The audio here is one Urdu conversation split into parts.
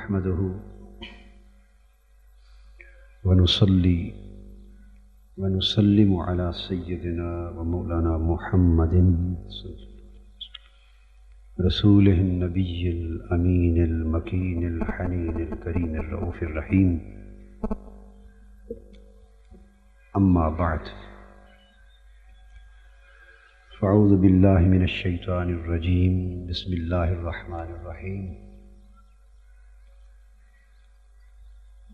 نحمده ونصلي ونسلم على سيدنا ومولانا محمد رسوله النبي الأمين المكين الحنين الكريم الرؤوف الرحيم. أما بعد، فأعوذ بالله من الشيطان الرجيم. بسم الله الرحمن الرحيم.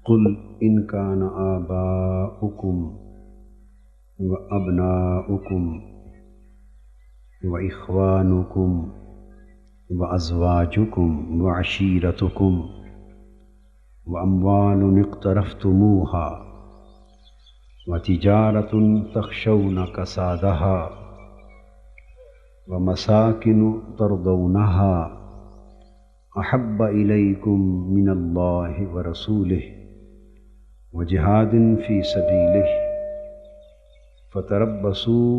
قل إن كان آباؤكم وأبناؤكم وإخوانكم وأزواجكم وعشيرتكم وأموال اقترفتموها وتجارة تخشون كسادها ومساكن ترضونها أحب إليكم من الله ورسوله وجهاد في سبيله فتربصوا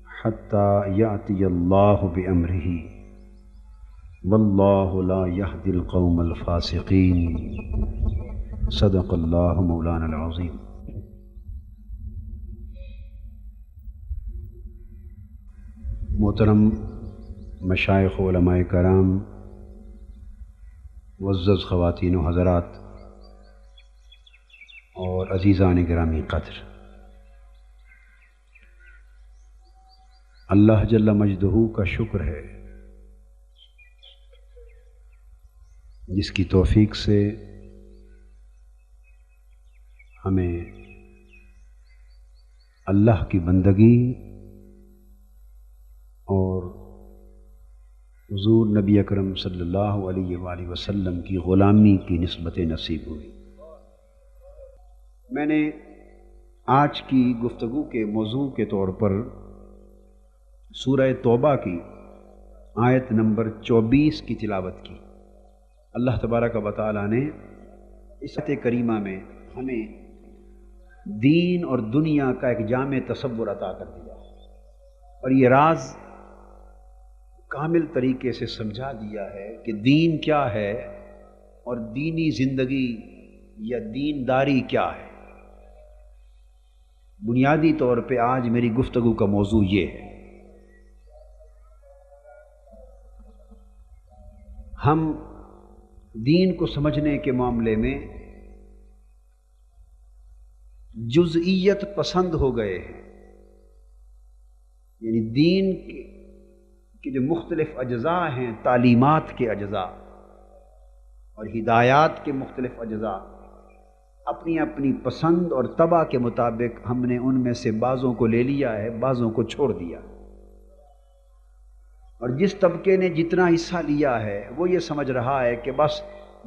حتى يأتي الله بأمره والله لا يهدي القوم الفاسقين. صدق الله مولانا العظيم. محترم مشائخ و علماء کرام، معزز خواتین و حضرات اور عزیزان گرامی قدر، اللہ جل مجدہ کا شکر ہے جس کی توفیق سے ہمیں اللہ کی بندگی اور حضور نبی اکرم صلی اللہ علیہ وآلہ وسلم کی غلامی کی نسبت نصیب ہوئی. میں نے آج کی گفتگو کے موضوع کے طور پر سورہ توبہ کی آیت نمبر 24 کی تلاوت کی. اللہ تبارک و تعالیٰ نے اس آیت کریمہ میں ہمیں دین اور دنیا کا ایک جامع تصور عطا کر دیا اور یہ راز کامل طریقے سے سمجھا دیا ہے کہ دین کیا ہے اور دینی زندگی یا دینداری کیا ہے. بنیادی طور پہ آج میری گفتگو کا موضوع یہ ہے. ہم دین کو سمجھنے کے معاملے میں جزئیت پسند ہو گئے ہیں، یعنی دین کے جو مختلف اجزاء ہیں، تعلیمات کے اجزاء اور ہدایات کے مختلف اجزاء، اپنی اپنی پسند اور طبع کے مطابق ہم نے ان میں سے بعضوں کو لے لیا ہے، بعضوں کو چھوڑ دیا. اور جس طبقے نے جتنا حصہ لیا ہے وہ یہ سمجھ رہا ہے کہ بس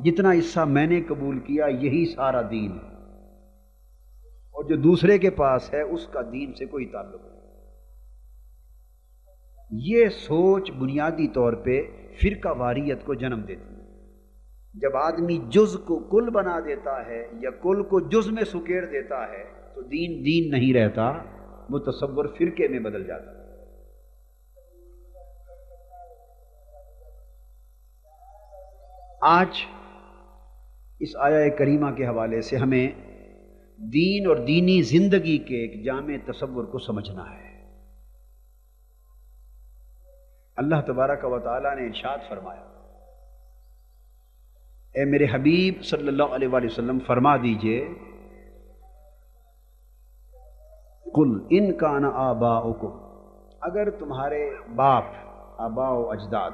جتنا حصہ میں نے قبول کیا یہی سارا دین ہے، اور جو دوسرے کے پاس ہے اس کا دین سے کوئی تعلق نہیں. یہ سوچ بنیادی طور پہ فرقہ واریت کو جنم دیتی ہے. جب آدمی جز کو کل بنا دیتا ہے یا کل کو جز میں سکیڑ دیتا ہے تو دین دین نہیں رہتا، وہ تصور فرقے میں بدل جاتا ہے. آج اس آیہ کریمہ کے حوالے سے ہمیں دین اور دینی زندگی کے ایک جامع تصور کو سمجھنا ہے. اللہ تبارک و تعالیٰ نے ارشاد فرمایا، اے میرے حبیب صلی اللہ علیہ وآلہ وسلم فرما دیجئے، قل ان کان آباؤکم، اگر تمہارے باپ، آباء و اجداد،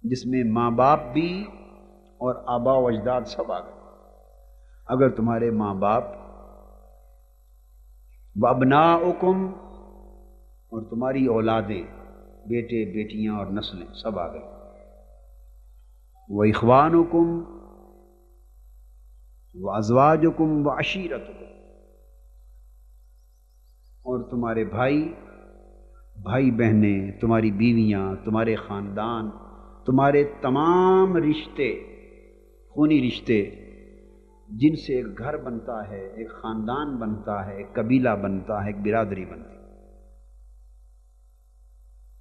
جس میں ماں باپ بھی اور آباء و اجداد سب آ گئے، اگر تمہارے ماں باپ، وابناؤکم، اور تمہاری اولادیں، بیٹے بیٹیاں اور نسلیں سب آ گئے، وإخوانکم وازواجکم وعشیرتکم، اور تمہارے بھائی بہنیں، تمہاری بیویاں، تمہارے خاندان، تمہارے تمام رشتے، خونی رشتے جن سے ایک گھر بنتا ہے، ایک خاندان بنتا ہے، ایک قبیلہ بنتا ہے، ایک برادری بنتی ہے.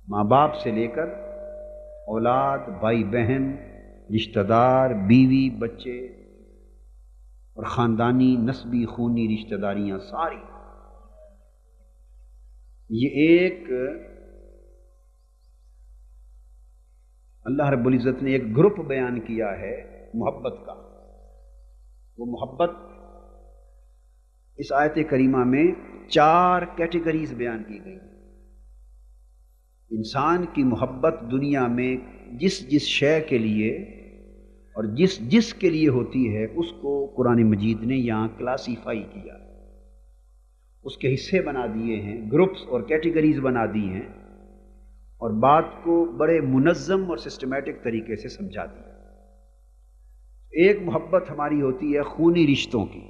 ماں باپ سے لے کر اولاد، بھائی بہن، رشتہ دار، بیوی، بچے اور خاندانی نسبی خونی رشتہ داریاں ساری، یہ ایک اللہ رب العزت نے ایک گروپ بیان کیا ہے محبت کا۔ وہ محبت اس آیت کریمہ میں 4 کیٹیگریز بیان کی گئی ہیں۔ انسان کی محبت دنیا میں جس جس شے کے لیے اور جس جس کے لیے ہوتی ہے اس کو قرآن مجید نے یہاں کلاسیفائی کیا، اس کے حصے بنا دیے ہیں، گروپس اور کیٹیگریز بنا دی ہیں، اور بات کو بڑے منظم اور سسٹمیٹک طریقے سے سمجھا دیا۔ ایک محبت ہماری ہوتی ہے خونی رشتوں کی،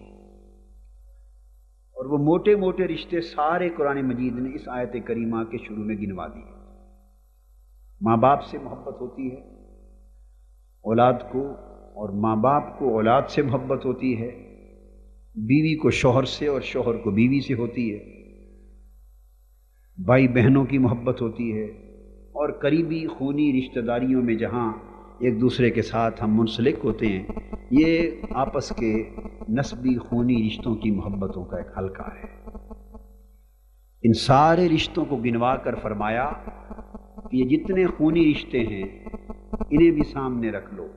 اور وہ موٹے موٹے رشتے سارے قرآن مجید نے اس آیت کریمہ کے شروع میں گنوا دیے۔ ماں باپ سے محبت ہوتی ہے اولاد کو، اور ماں باپ کو اولاد سے محبت ہوتی ہے، بیوی کو شوہر سے اور شوہر کو بیوی سے ہوتی ہے، بھائی بہنوں کی محبت ہوتی ہے، اور قریبی خونی رشتہ داریوں میں جہاں ایک دوسرے کے ساتھ ہم منسلک ہوتے ہیں، یہ آپس کے نسبی خونی رشتوں کی محبتوں کا ایک حلقہ ہے۔ ان سارے رشتوں کو گنوا کر فرمایا کہ یہ جتنے خونی رشتے ہیں انہیں بھی سامنے رکھ لو۔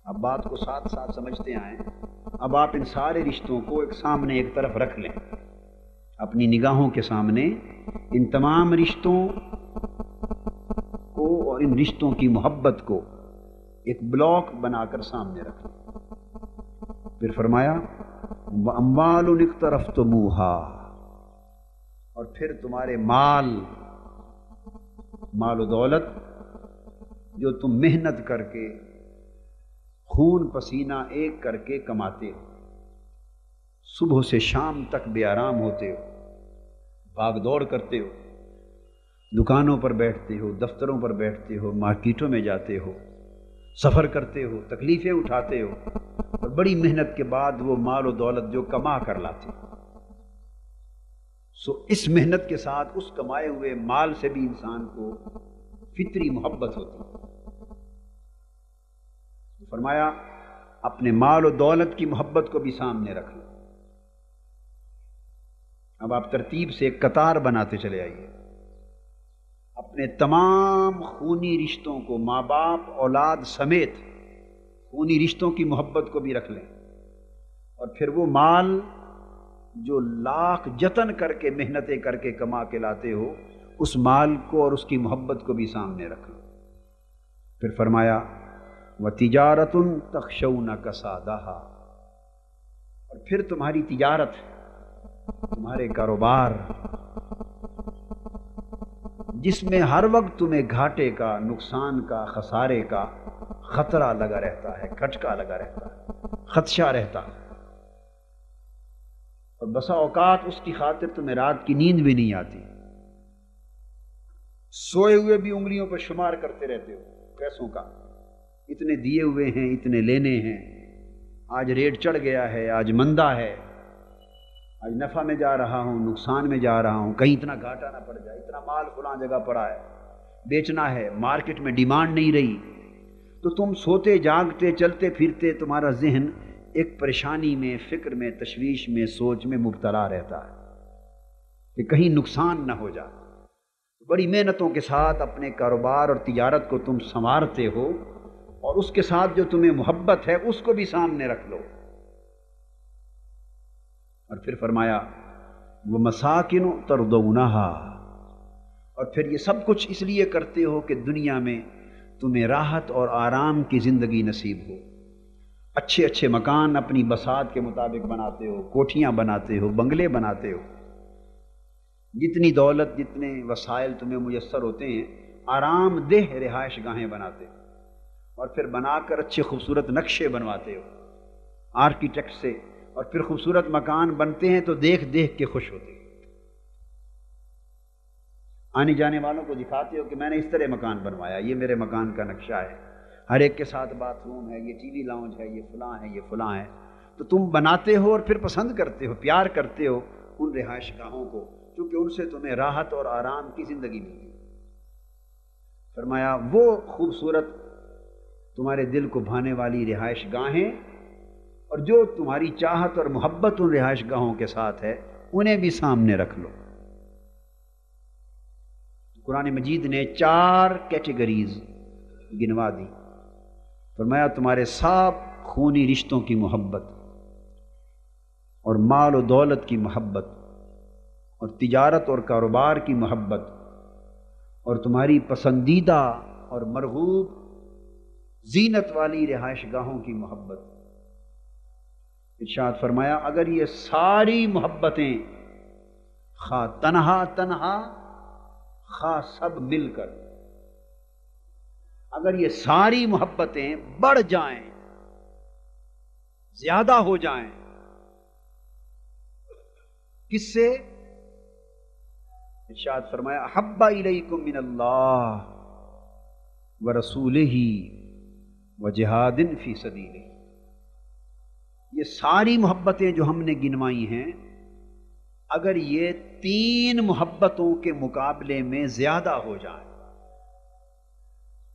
اب بات کو ساتھ ساتھ سمجھتے آئیں۔ اب آپ ان سارے رشتوں کو ایک سامنے ایک طرف رکھ لیں، اپنی نگاہوں کے سامنے ان تمام رشتوں کو اور ان رشتوں کی محبت کو ایک بلاک بنا کر سامنے رکھ لیں۔ پھر فرمایا وَأَمْوَالٌ اقْتَرَفْتُمُوهَا، اور پھر تمہارے مال و دولت جو تم محنت کر کے خون پسینہ ایک کر کے کماتے ہو، صبح سے شام تک بے آرام ہوتے ہو، بھاگ دوڑ کرتے ہو، دکانوں پر بیٹھتے ہو، دفتروں پر بیٹھتے ہو، مارکیٹوں میں جاتے ہو، سفر کرتے ہو، تکلیفیں اٹھاتے ہو، اور بڑی محنت کے بعد وہ مال و دولت جو کما کر لاتے ہو، سو اس محنت کے ساتھ اس کمائے ہوئے مال سے بھی انسان کو فطری محبت ہوتی ہے۔ فرمایا اپنے مال و دولت کی محبت کو بھی سامنے رکھ لو۔ اب آپ ترتیب سے ایک قطار بناتے چلے آئیے، اپنے تمام خونی رشتوں کو، ماں باپ اولاد سمیت خونی رشتوں کی محبت کو بھی رکھ لیں، اور پھر وہ مال جو لاکھ جتن کر کے محنتیں کر کے کما کے لاتے ہو، اس مال کو اور اس کی محبت کو بھی سامنے رکھ لو۔ پھر فرمایا وَتِجَارَةٌ تَخْشَوْنَ كَسَادَهَا، اور پھر تمہاری تجارت، تمہارے کاروبار جس میں ہر وقت تمہیں گھاٹے کا، نقصان کا، خسارے کا خطرہ لگا رہتا ہے، کھٹکا لگا رہتا ہے، خدشہ رہتا ہے، اور بسا اوقات اس کی خاطر تمہیں رات کی نیند بھی نہیں آتی، سوئے ہوئے بھی انگلیوں پر شمار کرتے رہتے ہو پیسوں کا، اتنے دیے ہوئے ہیں، اتنے لینے ہیں، آج ریٹ چڑھ گیا ہے، آج مندہ ہے، آج نفع میں جا رہا ہوں، نقصان میں جا رہا ہوں، کہیں اتنا گھاٹا نہ پڑ جائے، اتنا مال فلاں جگہ پڑا ہے، بیچنا ہے، مارکیٹ میں ڈیمانڈ نہیں رہی، تو تم سوتے جاگتے چلتے پھرتے تمہارا ذہن ایک پریشانی میں، فکر میں، تشویش میں، سوچ میں مبتلا رہتا ہے کہ کہیں نقصان نہ ہو جائے۔ بڑی محنتوں کے ساتھ اپنے کاروبار اور تجارت کو تم سنوارتے ہو، اور اس کے ساتھ جو تمہیں محبت ہے اس کو بھی سامنے رکھ لو۔ اور پھر فرمایا وَمَسَاكِنُ تَرْضَوْنَهَا، اور پھر یہ سب کچھ اس لیے کرتے ہو کہ دنیا میں تمہیں راحت اور آرام کی زندگی نصیب ہو، اچھے اچھے مکان اپنی بساط کے مطابق بناتے ہو، کوٹھیاں بناتے ہو، بنگلے بناتے ہو، جتنی دولت جتنے وسائل تمہیں میسر ہوتے ہیں آرام دہ رہائش گاہیں بناتے ہو، اور پھر بنا کر اچھے خوبصورت نقشے بنواتے ہو آرکیٹیکٹ سے، اور پھر خوبصورت مکان بنتے ہیں تو دیکھ دیکھ کے خوش ہوتے ہو، آنے جانے والوں کو دکھاتے ہو کہ میں نے اس طرح مکان بنوایا، یہ میرے مکان کا نقشہ ہے، ہر ایک کے ساتھ باتھ روم ہے، یہ ٹی وی لاؤنج ہے، یہ فلاں ہے، یہ فلاں ہے، تو تم بناتے ہو اور پھر پسند کرتے ہو، پیار کرتے ہو ان رہائش گاہوں کو، کیونکہ ان سے تمہیں راحت اور آرام کی زندگی ملتی۔ فرمایا وہ خوبصورت تمہارے دل کو بھانے والی رہائش گاہیں، اور جو تمہاری چاہت اور محبت ان رہائش گاہوں کے ساتھ ہے انہیں بھی سامنے رکھ لو۔ قرآن مجید نے 4 کیٹیگریز گنوا دی۔ فرمایا تمہارے صاف خونی رشتوں کی محبت، اور مال و دولت کی محبت، اور تجارت اور کاروبار کی محبت، اور تمہاری پسندیدہ اور مرغوب زینت والی رہائش گاہوں کی محبت۔ ارشاد فرمایا اگر یہ ساری محبتیں خواہ تنہا تنہا خواہ سب مل کر، اگر یہ ساری محبتیں بڑھ جائیں، زیادہ ہو جائیں، کس سے؟ ارشاد فرمایا احب الیکم من اللہ ورسولہ وجہاد فی سبیلہ، یہ ساری محبتیں جو ہم نے گنوائی ہیں اگر یہ 3 محبتوں کے مقابلے میں زیادہ ہو جائیں،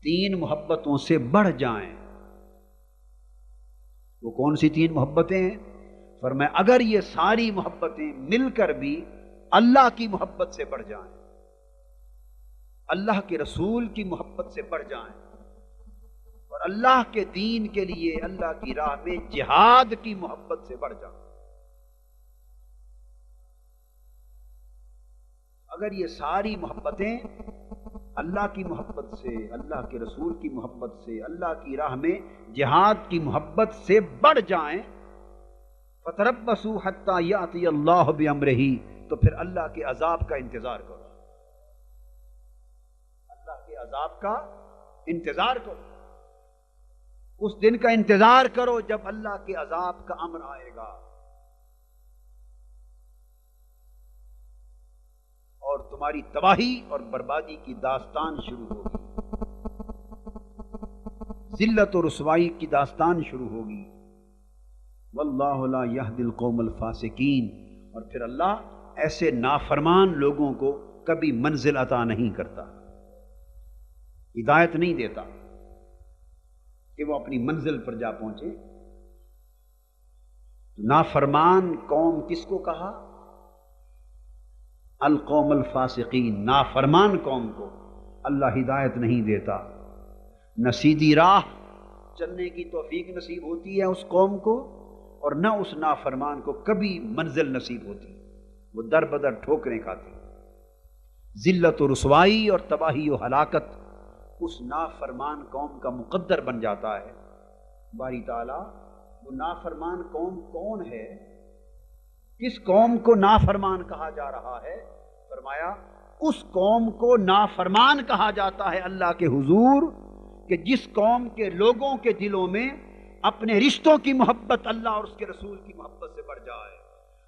3 محبتوں سے بڑھ جائیں، وہ کون سی 3 محبتیں ہیں؟ فرمایا اگر یہ ساری محبتیں مل کر بھی اللہ کی محبت سے بڑھ جائیں، اللہ کے رسول کی محبت سے بڑھ جائیں، اور اللہ کے دین کے لیے اللہ کی راہ میں جہاد کی محبت سے بڑھ جائیں، اگر یہ ساری محبتیں اللہ کی محبت سے، اللہ کے رسول کی محبت سے، اللہ کی راہ میں جہاد کی محبت سے بڑھ جائیں، فَتَرَبَّصُوا حَتَّى يَأْتِيَ اللَّهُ بِأَمْرِهِ، تو پھر اللہ کے عذاب کا انتظار کرو، اللہ کے عذاب کا انتظار کرو، اس دن کا انتظار کرو جب اللہ کے عذاب کا امر آئے گا، اور تمہاری تباہی اور بربادی کی داستان شروع ہوگی، ذلت و رسوائی کی داستان شروع ہوگی۔ واللہ لا یہدی القوم الفاسقین، اور پھر اللہ ایسے نافرمان لوگوں کو کبھی منزل عطا نہیں کرتا، ہدایت نہیں دیتا کہ وہ اپنی منزل پر جا پہنچے۔ نافرمان قوم کس کو کہا؟ القوم الفاسقین، نافرمان قوم کو اللہ ہدایت نہیں دیتا، نہ سیدھی راہ چلنے کی توفیق نصیب ہوتی ہے اس قوم کو، اور نہ اس نافرمان کو کبھی منزل نصیب ہوتی، وہ در بدر ٹھوکریں کھاتے۔ ذلت و رسوائی اور تباہی و ہلاکت اس نافرمان قوم کا مقدر بن جاتا ہے۔ باری تعالیٰ وہ نافرمان قوم کون ہے؟ کس قوم کو نافرمان کہا جا رہا ہے؟ فرمایا اس قوم کو نافرمان کہا جاتا ہے اللہ کے حضور کہ جس قوم کے لوگوں کے دلوں میں اپنے رشتوں کی محبت اللہ اور اس کے رسول کی محبت سے بڑھ جائے،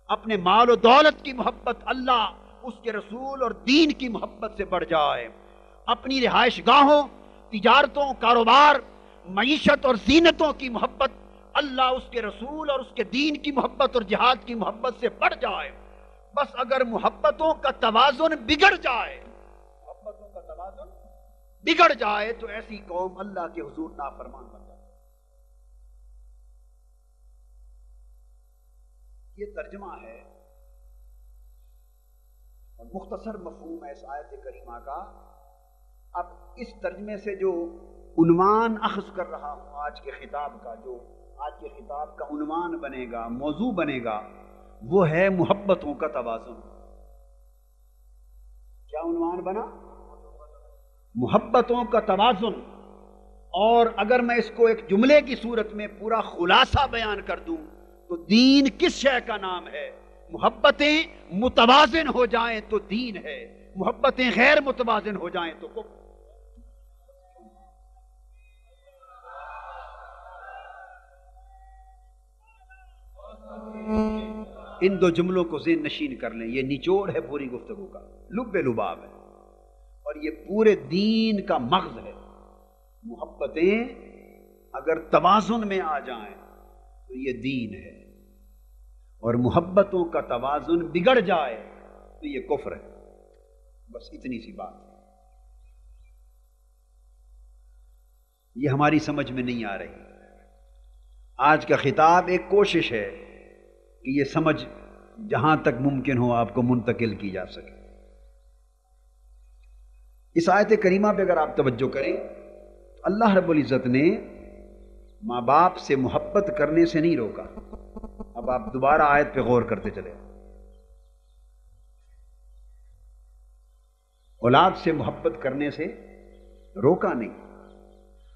اپنے مال و دولت کی محبت اللہ، اس کے رسول اور دین کی محبت سے بڑھ جائے، اپنی رہائش گاہوں، تجارتوں، کاروبار، معیشت اور زینتوں کی محبت اللہ، اس کے رسول اور اس کے دین کی محبت اور جہاد کی محبت سے بڑھ جائے۔ بس اگر محبتوں کا توازن بگڑ جائے، محبتوں کا توازن بگڑ جائے تو ایسی قوم اللہ کے حضور نافرمان بن جائے۔ یہ ترجمہ ہے اور مختصر مفہوم ہے اس آیت کریمہ کا۔ اب اس ترجمے سے جو عنوان اخذ کر رہا ہوں آج کے خطاب کا، جو آج کے خطاب کا عنوان بنے گا، موضوع بنے گا، وہ ہے محبتوں کا توازن۔ کیا عنوان بنا؟ محبتوں کا توازن۔ اور اگر میں اس کو ایک جملے کی صورت میں پورا خلاصہ بیان کر دوں تو دین کس شے کا نام ہے؟ محبتیں متوازن ہو جائیں تو دین ہے، محبتیں غیر متوازن ہو جائیں تو کفر۔ ان دو جملوں کو ذہن نشین کر لیں، یہ نچوڑ ہے پوری گفتگو کا، لب لباب ہے، اور یہ پورے دین کا مغز ہے۔ محبتیں اگر توازن میں آ جائیں تو یہ دین ہے، اور محبتوں کا توازن بگڑ جائے تو یہ کفر ہے۔ بس اتنی سی بات ہے۔ یہ ہماری سمجھ میں نہیں آ رہی۔ آج کا خطاب ایک کوشش ہے کہ یہ سمجھ جہاں تک ممکن ہو آپ کو منتقل کی جا سکے۔ اس آیت کریمہ پہ اگر آپ توجہ کریں تو اللہ رب العزت نے ماں باپ سے محبت کرنے سے نہیں روکا۔ اب آپ دوبارہ آیت پہ غور کرتے چلے۔ اولاد سے محبت کرنے سے روکا نہیں،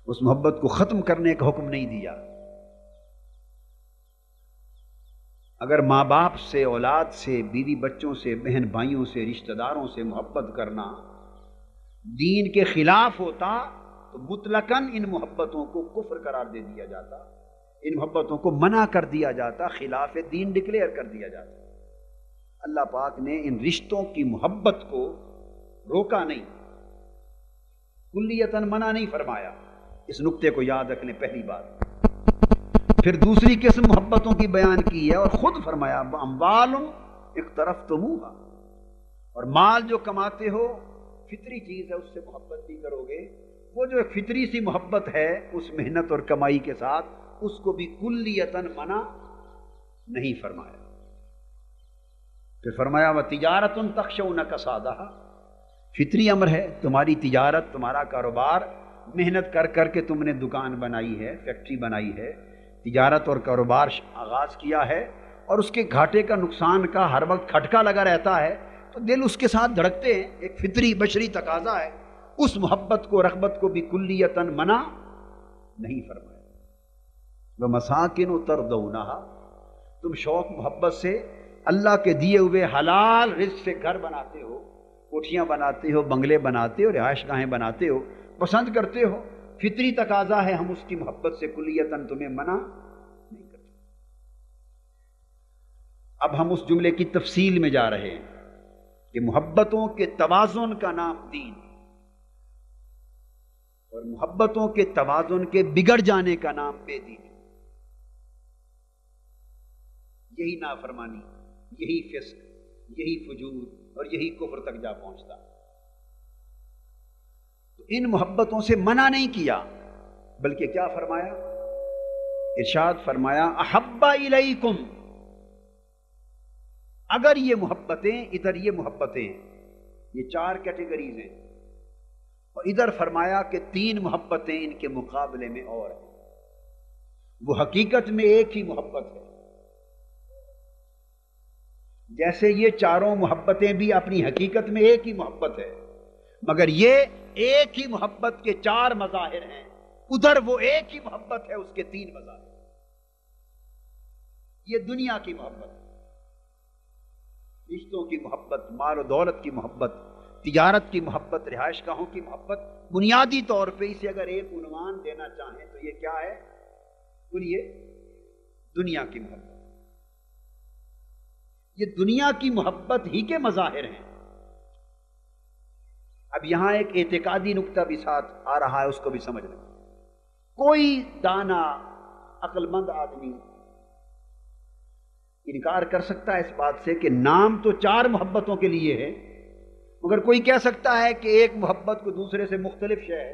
اس محبت کو ختم کرنے کا حکم نہیں دیا۔ اگر ماں باپ سے، اولاد سے، بیوی بچوں سے، بہن بھائیوں سے، رشتہ داروں سے محبت کرنا دین کے خلاف ہوتا تو مطلقاً ان محبتوں کو کفر قرار دے دیا جاتا، ان محبتوں کو منع کر دیا جاتا، خلاف دین ڈکلیئر کر دیا جاتا۔ اللہ پاک نے ان رشتوں کی محبت کو روکا نہیں، کلیتاً منع نہیں فرمایا۔ اس نقطے کو یاد رکھنے پہلی بات۔ پھر دوسری قسم محبتوں کی بیان کی ہے اور خود فرمایا اموال اقترفتموها، اور مال جو کماتے ہو فطری چیز ہے، اس سے محبت بھی کرو گے۔ وہ جو ایک فطری سی محبت ہے اس محنت اور کمائی کے ساتھ، اس کو بھی کلیتاً منع نہیں فرمایا۔ پھر فرمایا وَتِجَارَةٌ تَخْشَوْنَ كَسَادَهَا، فطری امر ہے، تمہاری تجارت، تمہارا کاروبار، محنت کر کر کے تم نے دکان بنائی ہے، فیکٹری بنائی ہے، تجارت اور کاروبار آغاز کیا ہے، اور اس کے گھاٹے کا، نقصان کا ہر وقت کھٹکا لگا رہتا ہے تو دل اس کے ساتھ دھڑکتے ہیں، ایک فطری بشری تقاضا ہے۔ اس محبت کو، رغبت کو بھی کلیتاً منع نہیں فرمایا۔ وَمَسَاكِنُ تَرْضَوْنَهَا، تم شوق محبت سے اللہ کے دیے ہوئے حلال رزق سے گھر بناتے ہو، کوٹھیاں بناتے ہو، بنگلے بناتے ہو، رہائش گاہیں بناتے ہو، پسند کرتے ہو، فطری تقاضا ہے، ہم اس کی محبت سے کلیتاً تمہیں منع نہیں کرتے۔ اب ہم اس جملے کی تفصیل میں جا رہے ہیں کہ محبتوں کے توازن کا نام دین، اور محبتوں کے توازن کے بگڑ جانے کا نام بے دینی۔ یہی نافرمانی، یہی فسق، یہی فجور اور یہی کفر تک جا پہنچتا۔ تو ان محبتوں سے منع نہیں کیا، بلکہ کیا فرمایا؟ ارشاد فرمایا احب الیکم، اگر یہ محبتیں، ادھر یہ محبتیں، یہ چار کیٹیگریز ہیں، اور ادھر فرمایا کہ تین محبتیں ان کے مقابلے میں اور ہیں، وہ حقیقت میں ایک ہی محبت ہے۔ جیسے یہ چاروں محبتیں بھی اپنی حقیقت میں ایک ہی محبت ہے، مگر یہ ایک ہی محبت کے چار مظاہر ہیں، ادھر وہ ایک ہی محبت ہے، اس کے تین مظاہر۔ یہ دنیا کی محبت، رشتوں کی محبت، مال و دولت کی محبت، تجارت کی محبت، رہائش گاہوں کی محبت، بنیادی طور پہ اسے اگر ایک عنوان دینا چاہیں تو یہ کیا ہے؟ بولیے، دنیا کی محبت۔ یہ دنیا کی محبت ہی کے مظاہر ہیں۔ اب یہاں ایک اعتقادی نقطہ بھی ساتھ آ رہا ہے، اس کو بھی سمجھ لیں۔ کوئی دانا عقل مند آدمی انکار کر سکتا ہے اس بات سے کہ نام تو چار محبتوں کے لیے ہے، مگر کوئی کہہ سکتا ہے کہ ایک محبت کو دوسرے سے مختلف شے ہے؟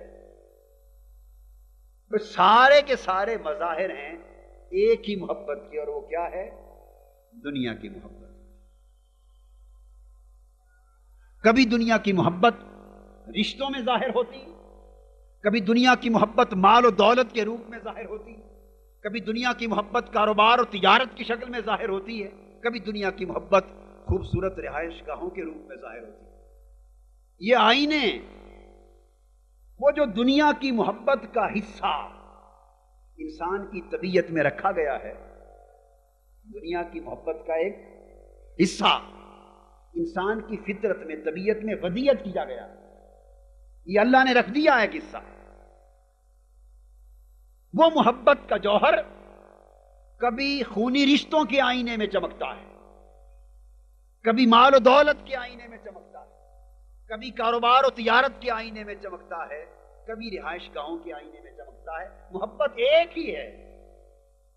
بس سارے کے سارے مظاہر ہیں ایک ہی محبت کے، اور وہ کیا ہے؟ دنیا کی محبت۔ کبھی دنیا کی محبت رشتوں میں ظاہر ہوتی، کبھی دنیا کی محبت مال و دولت کے روپ میں ظاہر ہوتی، کبھی دنیا کی محبت کاروبار اور تجارت کی شکل میں ظاہر ہوتی ہے، کبھی دنیا کی محبت خوبصورت رہائش گاہوں کے روپ میں ظاہر ہوتی ہے۔ یہ آئینے، وہ جو دنیا کی محبت کا حصہ انسان کی طبیعت میں رکھا گیا ہے، دنیا کی محبت کا ایک حصہ انسان کی فطرت میں، طبیعت میں وضعیت کیا گیا، یہ اللہ نے رکھ دیا ہے قصہ۔ وہ محبت کا جوہر کبھی خونی رشتوں کے آئینے میں چمکتا ہے، کبھی مال و دولت کے آئینے میں چمکتا ہے، کبھی کاروبار و تجارت کے آئینے میں چمکتا ہے، کبھی رہائش گاہوں کے آئینے میں چمکتا ہے۔ محبت ایک ہی ہے،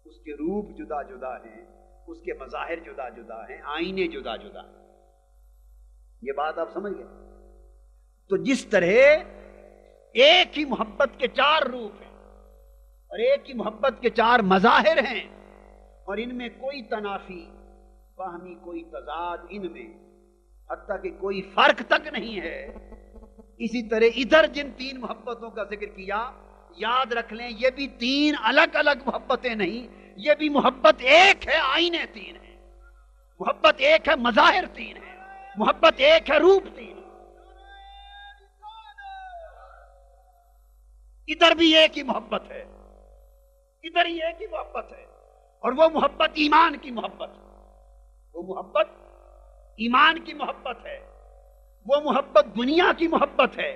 اس کے روپ جدا جدا ہیں، اس کے مظاہر جدا جدا ہیں، آئینے جدا جدا ہیں۔ یہ بات آپ سمجھ گئے؟ تو جس طرح ایک ہی محبت کے چار روپ ہیں، اور ایک ہی محبت کے چار مظاہر ہیں، اور ان میں کوئی تنافی، باہمی کوئی تضاد ان میں، حتیٰ کہ کوئی فرق تک نہیں ہے۔ اسی طرح ادھر جن تین محبتوں کا ذکر کیا، یاد رکھ لیں یہ بھی تین الگ الگ محبتیں نہیں، یہ بھی محبت ایک ہے، آئینے تین ہیں۔ محبت ایک ہے، مظاہر تین ہیں۔ محبت ایک ہے، روپ تین ہے۔ ادھر بھی ایک ہی محبت ہے، ادھر ہی ایک ہی محبت ہے، اور وہ محبت ایمان کی محبت ہے۔ وہ محبت ایمان کی محبت ہے، وہ محبت دنیا کی محبت ہے۔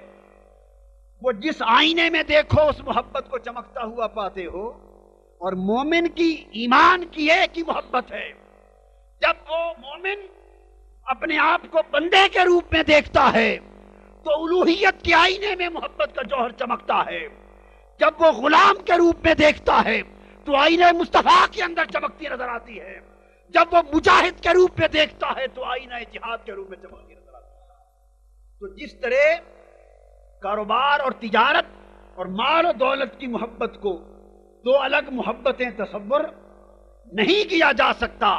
وہ جس آئینے میں دیکھو اس محبت کو چمکتا ہوا پاتے ہو، اور مومن کی ایمان کی ایک ہی محبت ہے۔ جب وہ مومن اپنے آپ کو بندے کے روپ میں دیکھتا ہے تو الوہیت کے آئینے میں محبت کا جوہر چمکتا ہے۔ جب وہ غلام کے روپ میں دیکھتا ہے تو آئینہ مصطفیٰ کے اندر چمکتی نظر آتی ہے۔ جب وہ مجاہد کے روپ میں دیکھتا ہے تو آئینہ جہاد کے روپ میں چمکتی نظر آتی ہے۔ تو جس طرح کاروبار اور تجارت اور مال و دولت کی محبت کو دو الگ محبتیں تصور نہیں کیا جا سکتا،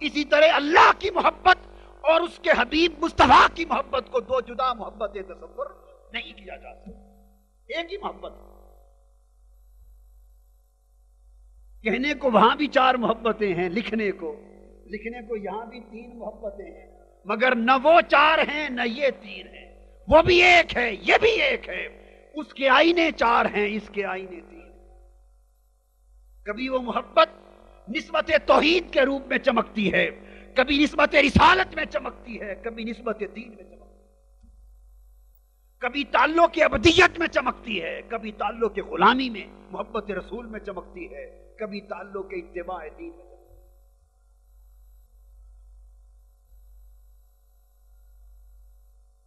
اسی طرح اللہ کی محبت اور اس کے حبیب مصطفیٰ کی محبت کو دو جدا محبتیں تصور نہیں کیا جا سکتا، ایک ہی محبت ہے۔ کہنے کو وہاں بھی چار محبتیں ہیں، لکھنے کو یہاں بھی تین محبتیں ہیں، مگر نہ وہ چار ہیں نہ یہ تین ہیں۔ وہ بھی ایک ہے، یہ بھی ایک ہے۔ اس کے آئینے چار ہیں، اس کے آئینے تین ہیں۔ کبھی وہ محبت نسبت توحید کے روپ میں چمکتی ہے، کبھی نسبت رسالت میں چمکتی ہے، کبھی نسبت دین میں چمکتی ہے، کبھی تعلق ابدیت میں چمکتی ہے، کبھی تعلق غلامی میں محبت رسول میں چمکتی ہے، کبھی تعلق اتباع دین میں چمکتی ہے۔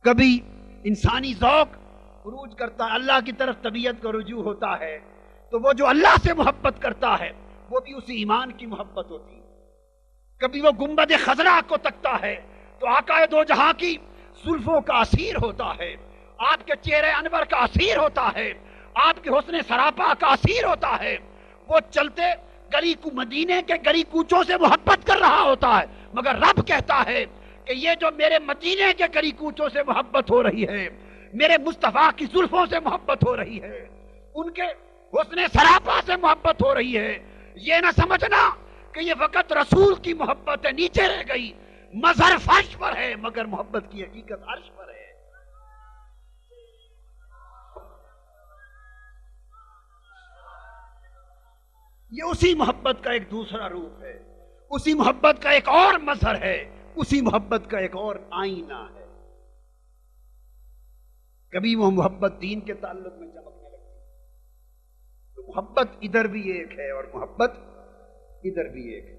کبھی انسانی ذوق خروج کرتا ہے، اللہ کی طرف طبیعت کا رجوع ہوتا ہے، تو وہ جو اللہ سے محبت کرتا ہے وہ بھی اسی ایمان کی محبت ہوتی ہے۔ کبھی وہ گنبد خضرا کو تکتا ہے تو آقا دو جہاں کی زلفوں کا اسیر ہوتا ہے، آپ کے چہرے انور کا اسیر ہوتا ہے، آپ کے حسن سراپا کا اسیر ہوتا ہے۔ وہ چلتے گلی کو مدینے کے گلی کوچوں سے محبت کر رہا ہوتا ہے، مگر رب کہتا ہے کہ یہ جو میرے مدینے کے گلی کوچوں سے محبت ہو رہی ہے، میرے مصطفیٰ کی زلفوں سے محبت ہو رہی ہے، ان کے حسن سراپا سے محبت ہو رہی ہے، یہ نہ سمجھنا کہ یہ فقط رسول کی محبت ہے، نیچے رہ گئی، مظہر فرش پر ہے مگر محبت کی حقیقت عرش پر ہے۔ یہ اسی محبت کا ایک دوسرا روپ ہے، اسی محبت کا ایک اور مظہر ہے، اسی محبت کا ایک اور آئینہ ہے۔ کبھی وہ محبت دین کے تعلق میں چمکنے لگتی ہے، تو محبت ادھر بھی ایک ہے اور محبت ادھر بھی ایک ہے۔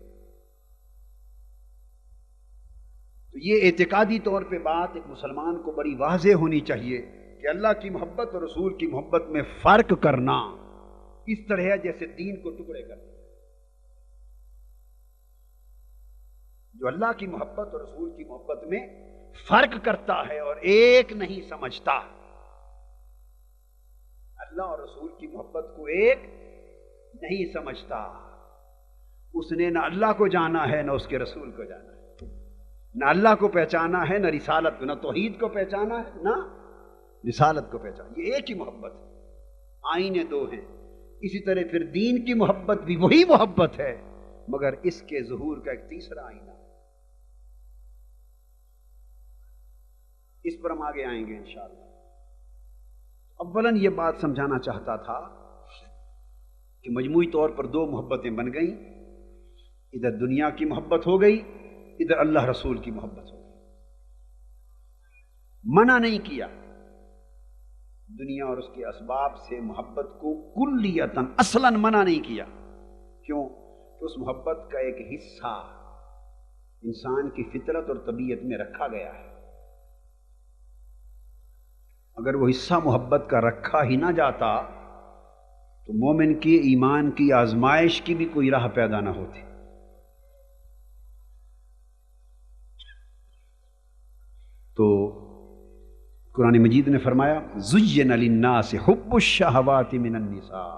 تو یہ اعتقادی طور پہ بات ایک مسلمان کو بڑی واضح ہونی چاہیے کہ اللہ کی محبت اور رسول کی محبت میں فرق کرنا اس طرح ہے جیسے دین کو ٹکڑے کرنا۔ جو اللہ کی محبت اور رسول کی محبت میں فرق کرتا ہے اور ایک نہیں سمجھتا، اللہ اور رسول کی محبت کو ایک نہیں سمجھتا، اس نے نہ اللہ کو جانا ہے نہ اس کے رسول کو جانا ہے، نہ اللہ کو پہچانا ہے نہ رسالت کو، نہ توحید کو پہچانا ہے نہ رسالت کو پہچانا۔ یہ ایک ہی محبت ہے، آئینے دو ہیں۔ اسی طرح پھر دین کی محبت بھی وہی محبت ہے مگر اس کے ظہور کا ایک تیسرا آئینہ، اس پر ہم آگے آئیں گے انشاءاللہ۔ اولاً یہ بات سمجھانا چاہتا تھا کہ مجموعی طور پر دو محبتیں بن گئیں، ادھر دنیا کی محبت ہو گئی، ادھر اللہ رسول کی محبت ہو گئی۔ منع نہیں کیا دنیا اور اس کے اسباب سے محبت کو کلیتاً اصلاً منع نہیں کیا، کیوں کہ اس محبت کا ایک حصہ انسان کی فطرت اور طبیعت میں رکھا گیا ہے۔ اگر وہ حصہ محبت کا رکھا ہی نہ جاتا تو مومن کی ایمان کی آزمائش کی بھی کوئی راہ پیدا نہ ہوتی۔ تو قرآن مجید نے فرمایا زُيِّنَ لِلنَّاسِ حُبُّ الشَّهَوَاتِ مِنَ النِّسَاءِ،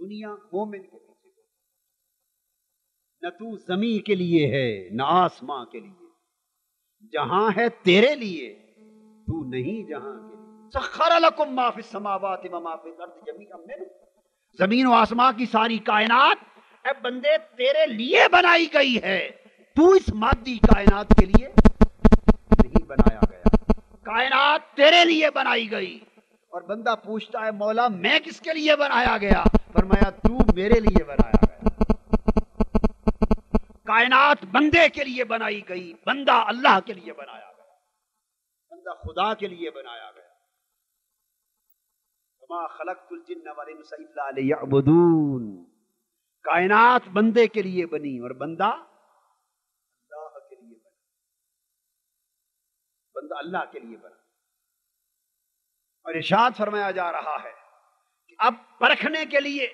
دنیا مومن کے پیچھے، نہ تو زمین کے لیے ہے نہ آسماں کے لیے، جہاں ہے تیرے لیے، تو نہیں جہاں کے لیے۔ سخر لکم ما فی السماوات و ما فی الارض جمیعا منہ، زمین و آسمان کی ساری کائنات اے بندے تیرے لیے بنائی گئی ہے، تو اس مادی کائنات کے لیے نہیں بنایا گیا، کائنات تیرے لیے بنائی گئی۔ اور بندہ پوچھتا ہے مولا میں کس کے لیے بنایا گیا؟ فرمایا تو میرے لیے بنایا گیا۔ کائنات بندے کے لیے بنائی گئی، بندہ اللہ کے لیے بنایا گیا، بندہ خدا کے لیے بنایا گیا۔ وما خلقت الجن والانس الا لیعبدون، کائنات بندے کے لیے بنی اور بندہ اللہ کے لیے بنا، بندہ اللہ کے لیے بنا۔ اور ارشاد فرمایا جا رہا ہے کہ اب پرکھنے کے لیے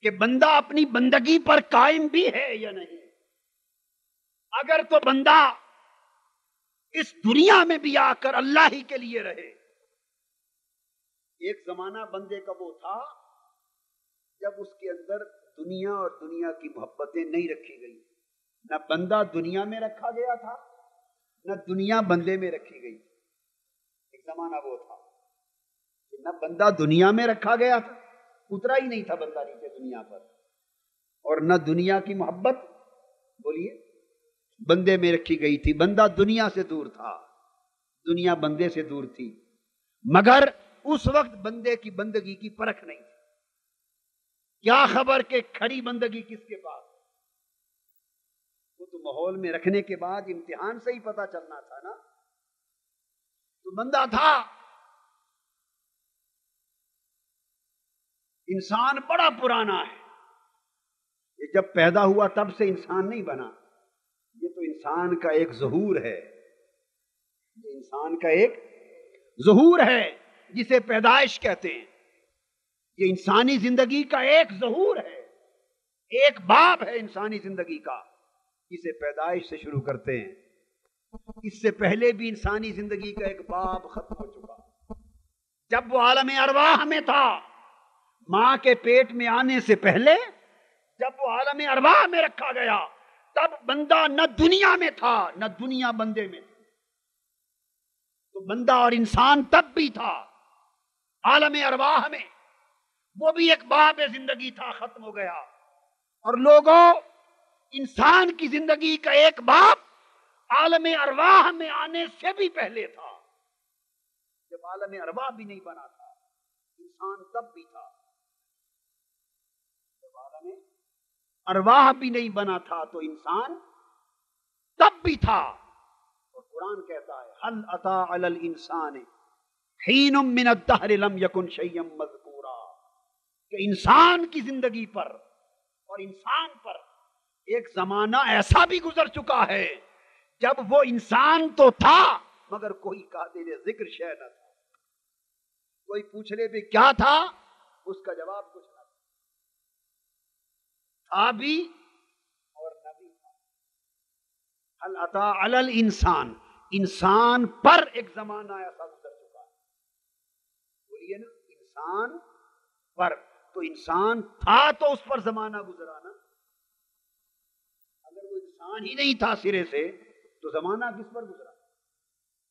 کہ بندہ اپنی بندگی پر قائم بھی ہے یا نہیں، اگر تو بندہ اس دنیا میں بھی آ کر اللہ ہی کے لیے رہے۔ ایک زمانہ بندے کا وہ تھا جب اس کے اندر دنیا اور دنیا کی محبتیں نہیں رکھی گئی، نہ بندہ دنیا میں رکھا گیا تھا نہ دنیا بندے میں رکھی گئی۔ ایک زمانہ وہ تھا کہ نہ بندہ دنیا میں رکھا گیا تھا، اترا ہی نہیں تھا بندہ نیچے دنیا پر، اور نہ دنیا کی محبت بولیے بندے میں رکھی گئی تھی۔ بندہ دنیا سے دور تھا، دنیا بندے سے دور تھی، مگر اس وقت بندے کی بندگی کی پرکھ نہیں تھی۔ کیا خبر کہ کھڑی بندگی کس کے پاس، وہ تو ماحول میں رکھنے کے بعد امتحان سے ہی پتہ چلنا تھا نا۔ تو بندہ تھا، انسان بڑا پرانا ہے، یہ جب پیدا ہوا تب سے انسان نہیں بنا، یہ تو انسان کا ایک ظہور ہے، یہ انسان کا ایک ظہور ہے جسے پیدائش کہتے ہیں۔ یہ انسانی زندگی کا ایک ظہور ہے، ایک باب ہے انسانی زندگی کا، جسے پیدائش سے شروع کرتے ہیں۔ اس سے پہلے بھی انسانی زندگی کا ایک باب ختم ہو چکا، جب وہ عالم ارواح میں تھا، ماں کے پیٹ میں آنے سے پہلے جب وہ عالم ارواح میں رکھا گیا تب بندہ نہ دنیا میں تھا نہ دنیا بندے میں تھی۔ تو بندہ اور انسان تب بھی تھا عالم ارواح میں، وہ بھی ایک باب زندگی تھا، ختم ہو گیا۔ اور لوگوں، انسان کی زندگی کا ایک باب عالم ارواح میں آنے سے بھی پہلے تھا، جب عالم ارواح بھی نہیں بنا تھا، انسان تب بھی تھا، جب عالم ارواح بھی نہیں بنا تھا تو انسان تب بھی تھا۔ اور قرآن کہتا ہے هل اتى على الانسان حين من الدهر لم يكن شيئا مذكورا، کہ انسان کی زندگی پر اور انسان پر ایک زمانہ ایسا بھی گزر چکا ہے جب وہ انسان تو تھا مگر کوئی قابل ذکر شے نہ تھا۔ کوئی پوچھ لے بھی کیا تھا، اس کا جواب کچھ نہ تھا بھی اور نہ بھی تھا۔ هل اتى على الانسان، انسان پر ایک زمانہ ایسا گزر چکا ہے، بولیے نا انسان پر، تو انسان تھا تو اس پر زمانہ گزرا نا، اگر وہ انسان ہی نہیں تھا سرے سے تو زمانہ کس پر گزرا؟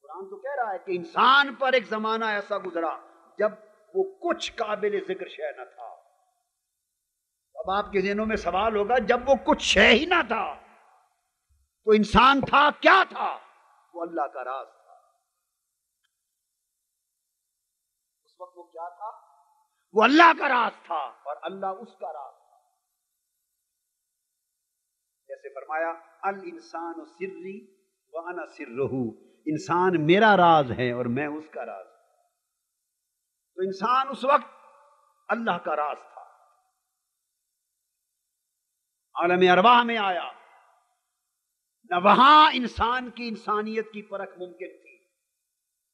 قرآن تو کہہ رہا ہے کہ انسان پر ایک زمانہ ایسا گزرا جب وہ کچھ قابل ذکر شے نہ تھا۔ اب آپ کے ذہنوں میں سوال ہوگا جب وہ کچھ شے ہی نہ تھا تو انسان تھا کیا تھا؟ وہ اللہ کا راز تھا۔ اس وقت وہ کیا تھا؟ وہ اللہ کا راز تھا اور اللہ اس کا راز تھا۔ جیسے فرمایا الانسان سری وانا سرہ، انسان میرا راز ہے اور میں اس کا راز ہوں۔ تو انسان اس وقت اللہ کا راز تھا، عالم ارواح میں آیا، نہ وہاں انسان کی انسانیت کی پرکھ ممکن تھی،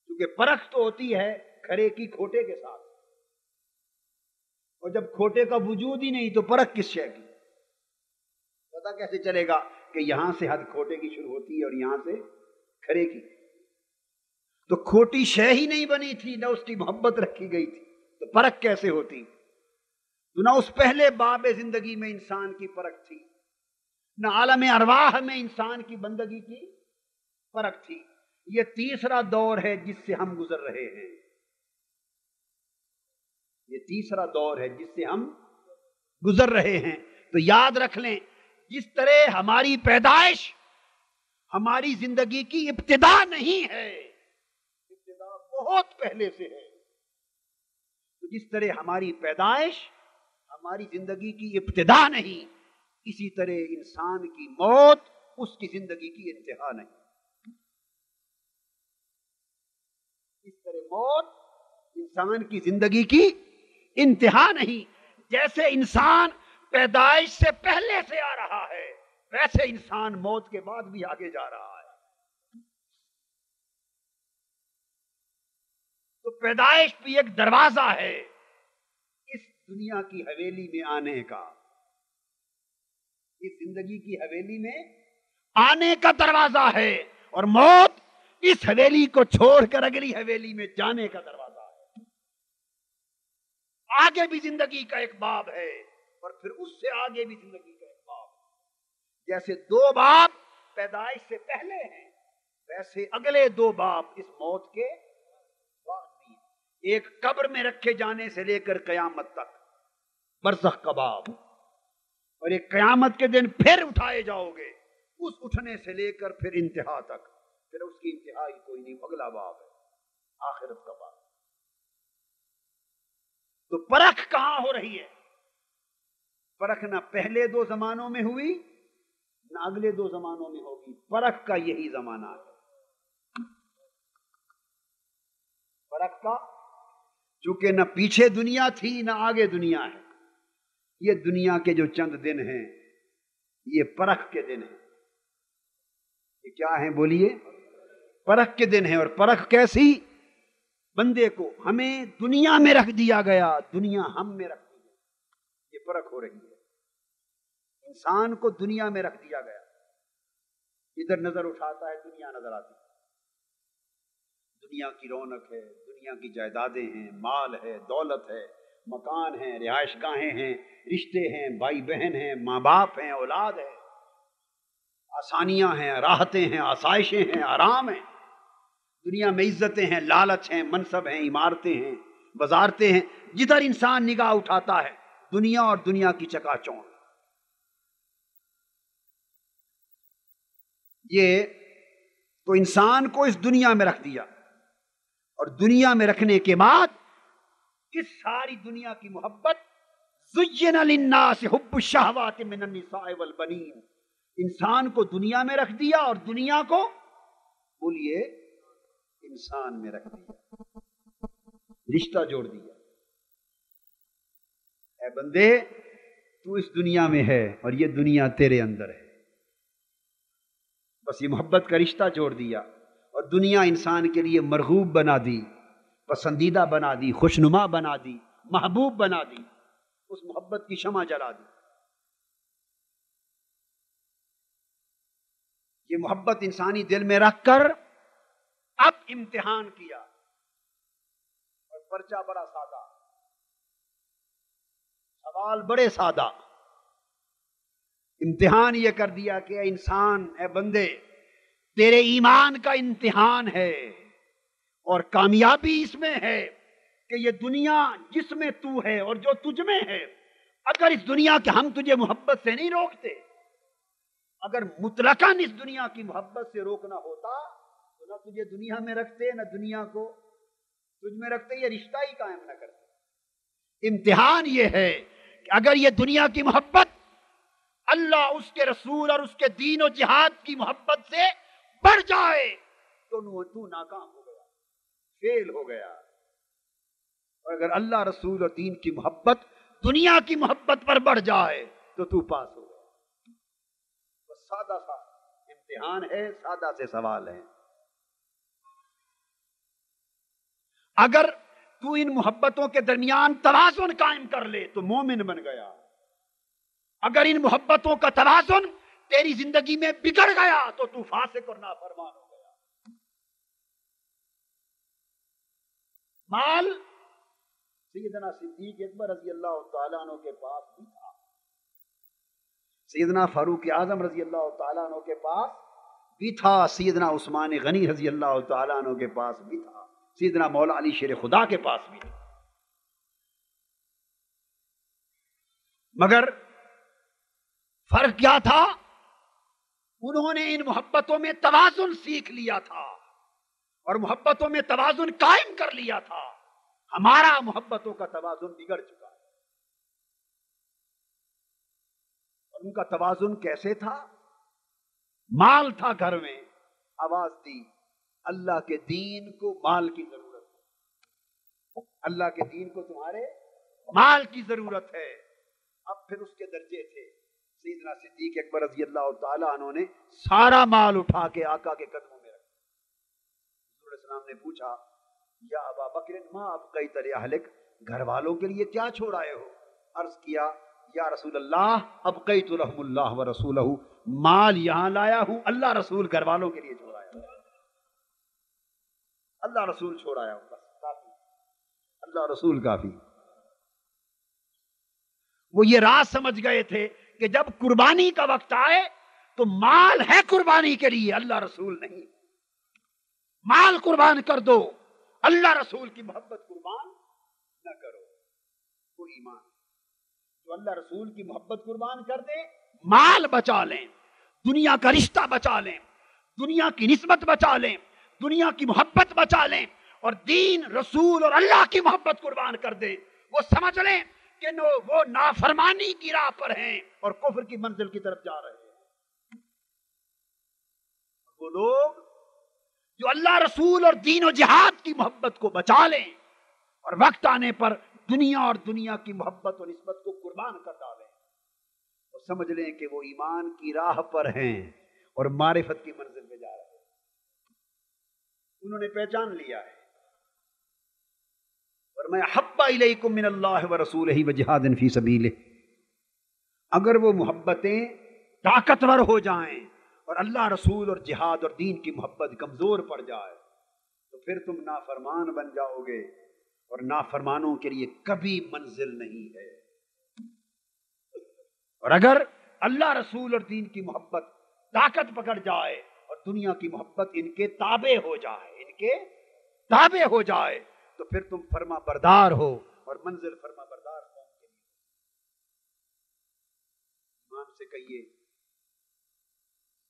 کیونکہ پرکھ تو ہوتی ہے کھڑے کی کھوٹے کے ساتھ، اور جب کھوٹے کا وجود ہی نہیں تو پرکھ کس شے کی؟ پتہ کیسے چلے گا کہ یہاں سے حد کھوٹے کی شروع ہوتی ہے اور یہاں سے کھڑے کی؟ تو کھوٹی شے ہی نہیں بنی تھی، نہ اس کی محبت رکھی گئی تھی، تو پرکھ کیسے ہوتی؟ تو نہ اس پہلے باب زندگی میں انسان کی پرکھ تھی، نہ عالم ارواح میں انسان کی بندگی کی پرکھ تھی۔ یہ تیسرا دور ہے جس سے ہم گزر رہے ہیں، یہ تیسرا دور ہے جس سے ہم گزر رہے ہیں۔ تو یاد رکھ لیں، جس طرح ہماری پیدائش ہماری زندگی کی ابتدا نہیں ہے، ابتدا بہت پہلے سے ہے، تو جس طرح ہماری پیدائش ہماری زندگی کی ابتدا نہیں، اسی طرح انسان کی موت اس کی زندگی کی انتہا نہیں۔ اس طرح موت انسان کی زندگی کی انتہا نہیں۔ جیسے انسان پیدائش سے پہلے سے آ رہا ہے، ویسے انسان موت کے بعد بھی آگے جا رہا ہے۔ تو پیدائش بھی ایک دروازہ ہے اس دنیا کی حویلی میں آنے کا، اس زندگی کی حویلی میں آنے کا دروازہ ہے، اور موت اس حویلی کو چھوڑ کر اگلی حویلی میں جانے کا دروازہ ہے۔ آگے بھی زندگی کا ایک باب ہے، اور پھر اس سے آگے بھی زندگی کا ایک باب ہے۔ جیسے دو باب پیدائش سے پہلے ہیں، ویسے اگلے دو باب اس موت کے بعد بھی ہیں۔ ایک قبر میں رکھے جانے سے لے کر قیامت تک، برزخ کا باب، اور ایک قیامت کے دن پھر اٹھائے جاؤ گے، اس اٹھنے سے لے کر پھر انتہا تک، پھر اس کی انتہائی کوئی نہیں، اگلا باب ہے آخرت کا باب۔ تو پرکھ کہاں ہو رہی ہے؟ پرکھ نہ پہلے دو زمانوں میں ہوئی، نہ اگلے دو زمانوں میں ہوگی، پرکھ کا یہی زمانہ ہے۔ پرکھ کا، چونکہ نہ پیچھے دنیا تھی نہ آگے دنیا ہے، یہ دنیا کے جو چند دن ہیں یہ پرکھ کے دن ہیں۔ یہ کیا ہیں بولیے؟ پرکھ کے دن ہیں۔ اور پرکھ کیسی؟ بندے کو ہمیں دنیا میں رکھ دیا گیا، دنیا ہم میں رکھ دی گئی، یہ پرکھ ہو رہی ہے۔ انسان کو دنیا میں رکھ دیا گیا، ادھر نظر اٹھاتا ہے دنیا نظر آتی ہے، دنیا کی رونق ہے، دنیا کی جائیدادیں ہیں، مال ہے، دولت ہے، مکان ہیں، رہائش گاہیں ہیں، رشتے ہیں، بھائی بہن ہیں، ماں باپ ہیں، اولاد ہے، آسانیاں ہیں، راحتیں ہیں، آسائشیں ہیں، آرام ہیں، دنیا میں عزتیں ہیں، لالچ ہیں، منصب ہیں، عمارتیں ہیں، وزارتیں ہیں۔ جدھر انسان نگاہ اٹھاتا ہے دنیا اور دنیا کی چکا چوند۔ یہ تو انسان کو اس دنیا میں رکھ دیا، اور دنیا میں رکھنے کے بعد اس ساری دنیا کی محبت، زین للناس حب الشہوات من النساء والبنین، انسان کو دنیا میں رکھ دیا، اور دنیا کو بولیے انسان میں رکھ دیا، رشتہ جوڑ دیا۔ اے بندے، تو اس دنیا میں ہے اور یہ دنیا تیرے اندر ہے، بس یہ محبت کا رشتہ جوڑ دیا، اور دنیا انسان کے لیے مرغوب بنا دی، پسندیدہ بنا دی، خوشنما بنا دی، محبوب بنا دی، اس محبت کی شمع جلا دی۔ یہ محبت انسانی دل میں رکھ کر اب امتحان کیا، اور پرچہ بڑا سادہ، سوال بڑے سادہ، امتحان یہ کر دیا کہ اے انسان، اے بندے، تیرے ایمان کا امتحان ہے، اور کامیابی اس میں ہے کہ یہ دنیا جس میں تو ہے اور جو تجھ میں ہے، اگر اس دنیا کے ہم تجھے محبت سے نہیں روکتے، اگر مطلقاً اس دنیا کی محبت سے روکنا ہوتا تو نہ تجھے دنیا میں رکھتے، نہ دنیا کو تجھ میں رکھتے، یہ رشتہ ہی قائم نہ کرتے۔ امتحان یہ ہے کہ اگر یہ دنیا کی محبت اللہ، اس کے رسول اور اس کے دین و جہاد کی محبت سے بڑھ جائے تو ناکام ہو گیا، فیل ہو گیا، اور اگر اللہ، رسول اور دین کی محبت دنیا کی محبت پر بڑھ جائے تو پاس ہو گیا۔ بس سادہ سا امتحان ہے، سادہ سے سوال ہے۔ اگر تو ان محبتوں کے درمیان توازن قائم کر لے تو مومن بن گیا، اگر ان محبتوں کا توازن تیری زندگی میں بگڑ گیا تو فاسق اور نافرمان ہو گیا۔ مال سیدنا صدیق اکبر رضی اللہ تعالیٰ عنہ کے پاس بھی تھا، سیدنا فاروق اعظم رضی اللہ تعالیٰ عنہ کے پاس بھی تھا، سیدنا عثمان غنی رضی اللہ تعالیٰ عنہ کے پاس بھی تھا، سیدنا مولا علی شیر خدا کے پاس بھی تھا، مگر فرق کیا تھا؟ انہوں نے ان محبتوں میں توازن سیکھ لیا تھا اور محبتوں میں توازن قائم کر لیا تھا۔ ہمارا محبتوں کا توازن بگڑ چکا ہے۔ اور ان کا توازن کیسے تھا؟ مال تھا گھر میں، آواز دی اللہ کے دین کو مال کی ضرورت ہے، اللہ کے دین کو تمہارے مال کی ضرورت ہے۔ اب پھر اس کے درجے تھے، سیدنا صدیق اکبر رضی اللہ تعالیٰ عنہ نے سارا مال اٹھا کے آقا کے قدموں میں رکھا۔ حضور علیہ السلام نے پوچھا یا ابا بکر ما ابقیت لأہلک، گھر والوں کے لیے کیا چھوڑ آئے ہو؟ عرض کیا یا رسول اللہ ابقیت لہم اللہ ورسولہ، مال یہاں لایا ہوں، اللہ رسول گھر والوں کے لیے چھوڑ آیا ہوں، اللہ رسول چھوڑ آیا ہوں، بس کافی، اللہ رسول کافی۔ وہ یہ راز سمجھ گئے تھے کہ جب قربانی کا وقت آئے تو مال ہے قربانی کے لیے، اللہ رسول نہیں۔ مال قربان کر دو، اللہ رسول کی محبت قربان نہ کرو۔ وہ ایمان جو اللہ رسول کی محبت قربان کر دے، مال بچا لیں، دنیا کا رشتہ بچا لیں، دنیا کی نسبت بچا لیں، دنیا کی محبت بچا لیں، اور دین رسول اور اللہ کی محبت قربان کر دیں، وہ سمجھ لیں کہ وہ نافرمانی کی راہ پر ہیں اور کفر کی منزل کی طرف جا رہے ہیں۔ وہ لوگ جو اللہ رسول اور دین و جہاد کی محبت کو بچا لیں اور وقت آنے پر دنیا اور دنیا کی محبت اور نسبت کو قربان کر ڈالیں، اور سمجھ لیں کہ وہ ایمان کی راہ پر ہیں اور معرفت کی منزل پہ جا رہے ہیں۔ انہوں نے پہچان لیا ہے۔ فرمایا حب الیکم من اللہ ورسولہ وجہاد فی سبیلہ، اگر وہ محبتیں طاقتور ہو جائیں اور اللہ رسول اور جہاد اور دین کی محبت کمزور پڑ جائے تو پھر تم نافرمان بن جاؤ گے، اور نافرمانوں کے لیے کبھی منزل نہیں ہے۔ اور اگر اللہ رسول اور دین کی محبت طاقت پکڑ جائے اور دنیا کی محبت ان کے تابع ہو جائے، ان کے تابع ہو جائے، تو پھر تم فرما بردار ہو، اور منزل فرما بردار قوم کے لیے۔ ایمان سے کہیے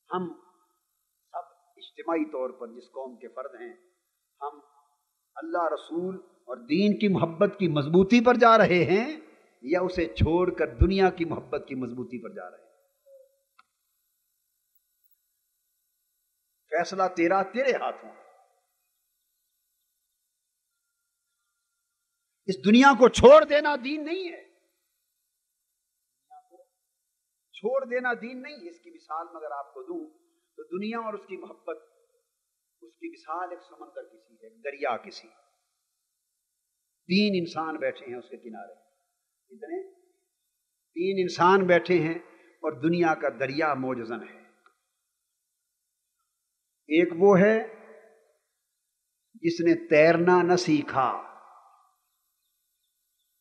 ہم سب اجتماعی طور پر جس قوم کے فرد ہیں، ہم اللہ رسول اور دین کی محبت کی مضبوطی پر جا رہے ہیں یا اسے چھوڑ کر دنیا کی محبت کی مضبوطی پر جا رہے ہیں؟ فیصلہ تیرے ہاتھوں۔ اس دنیا کو چھوڑ دینا دین نہیں ہے، چھوڑ دینا دین نہیں ہے۔ اس کی مثال میں اگر آپ کو دوں تو دنیا اور اس کی محبت، اس کی مثال ایک سمندر کسی ہے، ایک دریا کسی، 3 انسان بیٹھے ہیں اس کے کنارے، کتنے؟ 3 انسان بیٹھے ہیں اور دنیا کا دریا موجزن ہے۔ ایک وہ ہے جس نے تیرنا نہ سیکھا،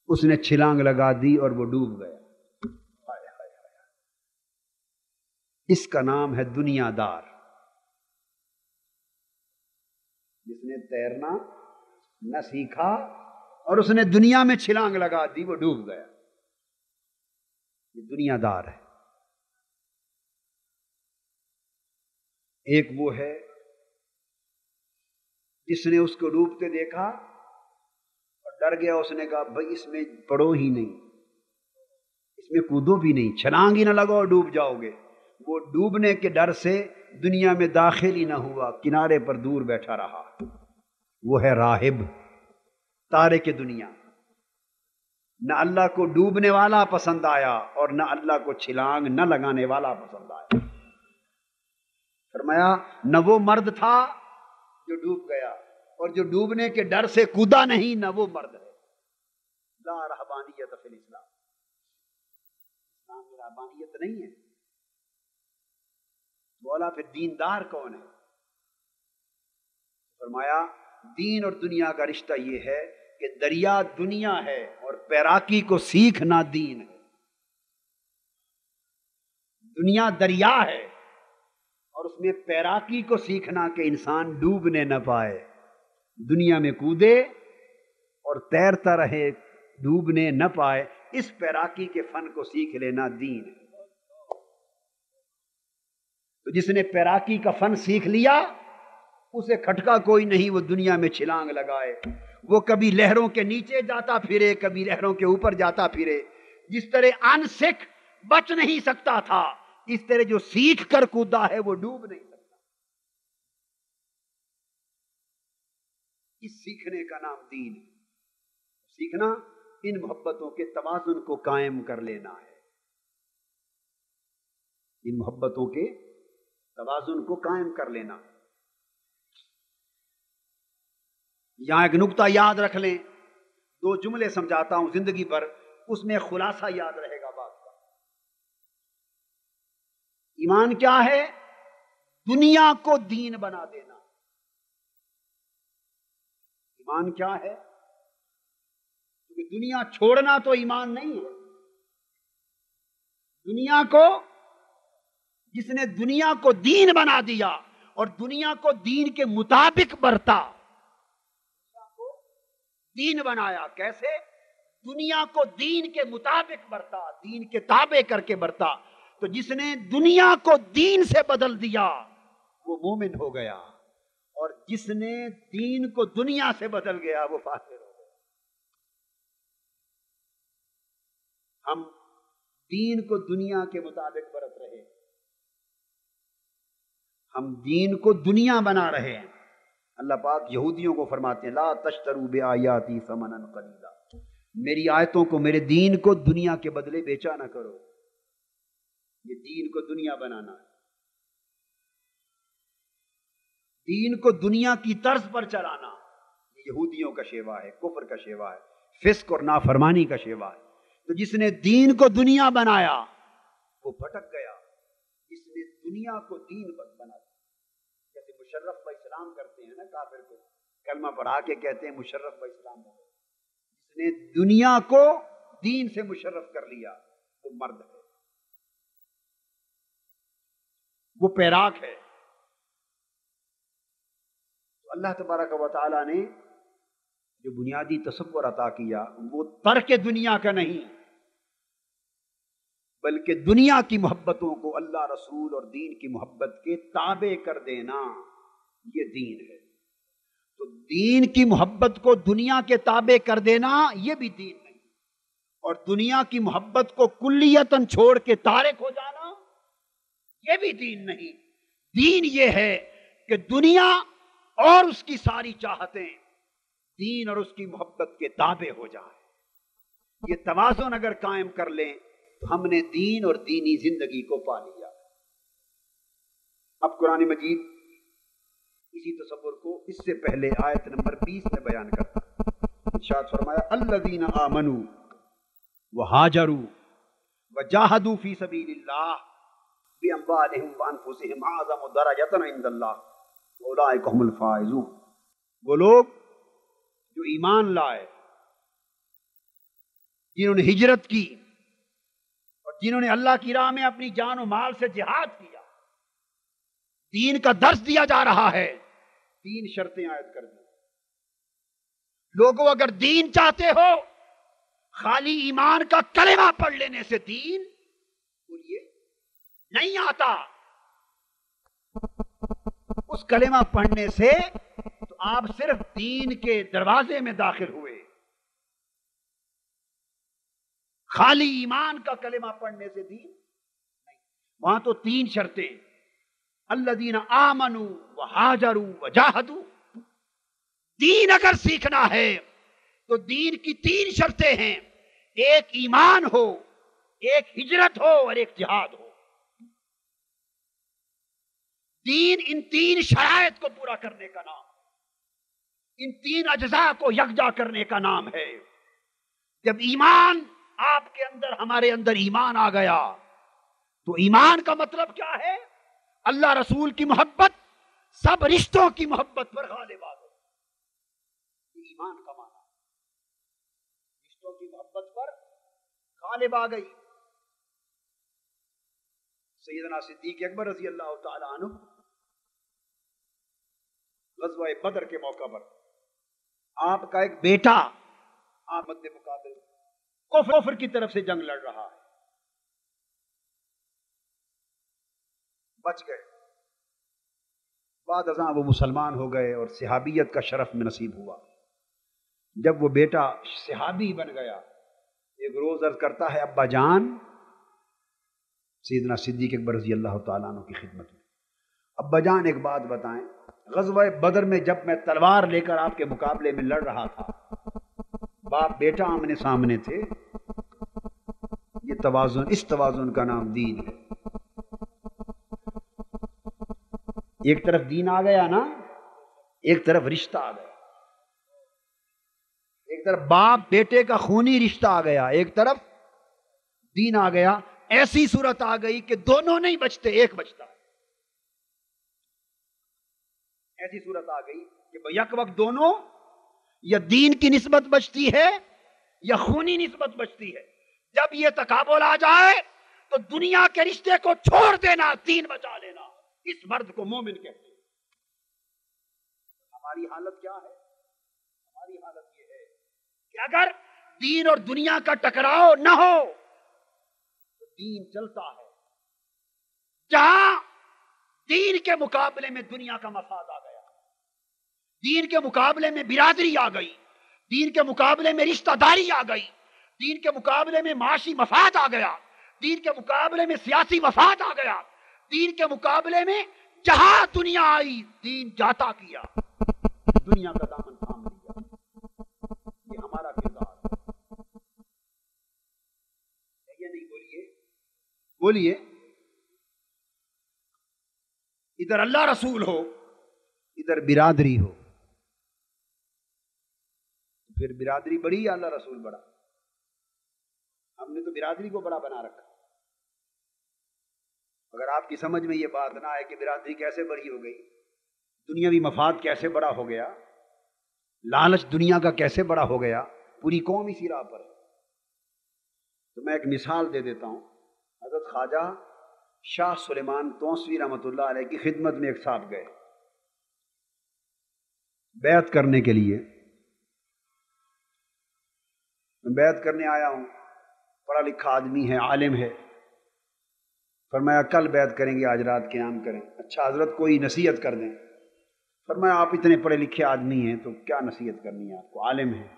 اس نے چھلانگ لگا دی اور وہ ڈوب گیا، اس کا نام ہے دنیا دار۔ جس نے تیرنا نہ سیکھا اور اس نے دنیا میں چھلانگ لگا دی، وہ ڈوب گیا، یہ دنیا دار ہے۔ ایک وہ ہے جس نے اس کو ڈوبتے دیکھا اور ڈر گیا، اس نے کہا بھائی اس میں پڑو ہی نہیں، اس میں کودو بھی نہیں، چھلانگ ہی نہ لگاؤ اور ڈوب جاؤ گے۔ وہ ڈوبنے کے ڈر سے دنیا میں داخل ہی نہ ہوا، کنارے پر دور بیٹھا رہا۔ وہ ہے راہب، تارک دنیا۔ نہ اللہ کو ڈوبنے والا پسند آیا اور نہ اللہ کو چھلانگ نہ لگانے والا پسند آیا۔ فرمایا نہ وہ مرد تھا جو ڈوب گیا اور جو ڈوبنے کے ڈر سے کودا نہیں، نہ وہ مرد ہے۔ لا رہبانیت فی الاسلام، اسلام میں رہبانیت نہیں ہے۔ بولا پھر دیندار کون ہے؟ فرمایا دین اور دنیا کا رشتہ یہ ہے کہ دریا دنیا ہے اور پیراکی کو سیکھنا دین ہے. دنیا دریا ہے اور اس میں پیراکی کو سیکھنا کہ انسان ڈوبنے نہ پائے. دنیا میں کودے اور تیرتا رہے، ڈوبنے نہ پائے. اس پیراکی کے فن کو سیکھ لینا دین ہے. تو جس نے پیراکی کا فن سیکھ لیا اسے کھٹکا کوئی نہیں وہ دنیا میں چھلانگ لگائے. وہ کبھی لہروں کے نیچے جاتا پھرے، کبھی لہروں کے اوپر جاتا پھرے. جس طرح ان سکھ بچ نہیں سکتا تھا، اس طرح جو سیکھ کر کودا ہے وہ ڈوب نہیں سکتا. اس سیکھنے کا نام دین ہے. سیکھنا ان محبتوں کے توازن کو قائم کر لینا ہے. ان محبتوں کے توازن کو قائم کر لینا. یہاں ایک نقطہ یاد رکھ لیں، 2 جملے سمجھاتا ہوں زندگی پر، اس میں خلاصہ یاد رہے گا بات کا. ایمان کیا ہے؟ دنیا کو دین بنا دینا. ایمان کیا ہے؟ کیونکہ دنیا چھوڑنا تو ایمان نہیں ہے. دنیا کو، جس نے دنیا کو دین بنا دیا اور دنیا کو دین کے مطابق برتا، دین بنایا. کیسے؟ دنیا کو دین کے مطابق برتا، دین کے تابع کر کے برتا. تو جس نے دنیا کو دین سے بدل دیا وہ مومن ہو گیا، اور جس نے دین کو دنیا سے بدل گیا وہ فاسق ہو گیا. ہم دین کو دنیا کے مطابق برت رہے، ہم دین کو دنیا بنا رہے ہیں. اللہ پاک یہودیوں کو فرماتے ہیں لا تشتروا بآیاتی ثمنا قلیلا، میری آیتوں کو، میرے دین کو دنیا کے بدلے بیچا نہ کرو. یہ دین کو دنیا بنانا ہے. دین کو دنیا کی طرز پر چلانا یہ یہودیوں کا شیوا ہے، کفر کا شیوا ہے، فسق اور نافرمانی کا شیوا ہے. تو جس نے دین کو دنیا بنایا وہ بھٹک گیا. جس نے دنیا کو دین بنا دیا، جیسے مشرف با اسلام کرتے ہیں نا، کافر کو کلمہ پڑھا کے کہتے ہیں مشرف با اسلام ہو. جس نے دنیا کو دین سے مشرف کر لیا وہ مرد ہے، وہ پیراک ہے. تو اللہ تبارک و تعالی نے جو بنیادی تصور عطا کیا وہ ترک دنیا کا نہیں، بلکہ دنیا کی محبتوں کو اللہ، رسول اور دین کی محبت کے تابع کر دینا، یہ دین ہے. تو دین کی محبت کو دنیا کے تابع کر دینا یہ بھی دین نہیں، اور دنیا کی محبت کو کلیتاً چھوڑ کے تارک ہو جانا یہ بھی دین نہیں. دین یہ ہے کہ دنیا اور اس کی ساری چاہتیں دین اور اس کی محبت کے تابع ہو جائیں. یہ توازن اگر قائم کر لیں تو ہم نے دین اور دینی زندگی کو پا لیا. اب قرآن مجید اسی تصور کو اس سے پہلے آیت نمبر 20 میں بیان کرتا ہے. ارشاد فرمایا الذین آمنوا وہاجروا وجاہدوا فی سبیل اللہ باموالہم وانفسہم اعظم درجۃ عند اللہ اولئک هم الفائزون. وہ لوگ جو ایمان لائے، جنہوں نے ہجرت کی اور جنہوں نے اللہ کی راہ میں اپنی جان و مال سے جہاد کیا. دین کا درس دیا جا رہا ہے، 3 شرطیں عائد کر دی. لوگوں اگر دین چاہتے ہو، خالی ایمان کا کلمہ پڑھ لینے سے دین بولیے نہیں آتا. اس کلمہ پڑھنے سے تو آپ صرف دین کے دروازے میں داخل ہوئے. خالی ایمان کا کلمہ پڑھنے سے دین نہیں. وہاں تو 3 شرطیں، الذین آمنوا وہاجروا وجاہدوا. دین اگر سیکھنا ہے تو دین کی 3 شرطیں ہیں، ایک ایمان ہو، ایک ہجرت ہو اور ایک جہاد ہو. دین ان 3 شرائط کو پورا کرنے کا نام، ان 3 اجزاء کو یکجا کرنے کا نام ہے. جب ایمان آپ کے اندر، ہمارے اندر ایمان آ گیا تو ایمان کا مطلب کیا ہے؟ اللہ رسول کی محبت سب رشتوں کی محبت پر غالب آ گئی. ایمان کا معنی بچوں کی محبت پر غالب آ گئی. سیدنا صدیق اکبر رضی اللہ تعالی عنہ غزوہ بدر کے موقع پر آپ کا ایک بیٹا آپ مد مقابل کفر کی طرف سے جنگ لڑ رہا ہے، بچ گئے. بعد ازاں وہ مسلمان ہو گئے اور صحابیت کا شرف میں نصیب ہوا. جب وہ بیٹا صحابی بن گیا، ایک روز عرض کرتا ہے ابا جان سیدنا صدیق اکبر رضی اللہ تعالیٰ عنہ کی خدمت میں، ابا جان ایک بات بتائیں، غزوہ بدر میں جب میں تلوار لے کر آپ کے مقابلے میں لڑ رہا تھا، باپ بیٹا آمنے سامنے تھے، یہ توازن، اس توازن کا نام دین ہے. ایک طرف دین آ گیا نا، ایک طرف رشتہ آ گیا، ایک طرف باپ بیٹے کا خونی رشتہ آ گیا، ایک طرف دین آ گیا. ایسی صورت آ گئی کہ دونوں نہیں بچتے، ایک بچتا. ایسی صورت آ گئی کہ یک وقت دونوں یا دین کی نسبت بچتی ہے یا خونی نسبت بچتی ہے. جب یہ تقابل آ جائے تو دنیا کے رشتے کو چھوڑ دینا، دین بچا لینا، اس مرد کو مومن کہتے ہیں. ہماری حالت کیا ہے؟ ہماری حالت یہ ہے کہ اگر دین اور دنیا کا ٹکراؤ نہ ہو تو دین چلتا ہے. جہاں دین کے مقابلے میں دنیا کا مفاد آ گیا، دین کے مقابلے میں برادری آ گئی، دین کے مقابلے میں رشتہ داری آ گئی، دین کے مقابلے میں معاشی مفاد آ گیا، دین کے مقابلے میں سیاسی مفاد آ گیا، دین کے مقابلے میں جہاں دنیا آئی دین جاتا کیا، دنیا کا دامن تھام لیا. یہ ہمارا کردار ہے یہ نہیں؟ بولیے. ادھر اللہ رسول ہو، ادھر برادری ہو، پھر برادری بڑی یا اللہ رسول بڑا؟ ہم نے تو برادری کو بڑا بنا رکھا. اگر آپ کی سمجھ میں یہ بات نہ آئے کہ برادری کیسے بڑی ہو گئی، دنیاوی مفاد کیسے بڑا ہو گیا، لالچ دنیا کا کیسے بڑا ہو گیا، پوری قوم اسی راہ پر ہے. تو میں ایک مثال دے دیتا ہوں. حضرت خواجہ شاہ سلیمان توسوی رحمۃ اللہ علیہ کی خدمت میں ایک صاحب گئے بیعت کرنے کے لیے. میں بیعت کرنے آیا ہوں، پڑھا لکھا آدمی ہے، عالم ہے. فرمایا کل بیعت کریں گے، آج رات قیام کریں. اچھا حضرت کوئی نصیحت کر دیں. فرمایا آپ اتنے پڑھے لکھے آدمی ہیں تو کیا نصیحت کرنی ہے آپ کو، عالم ہیں.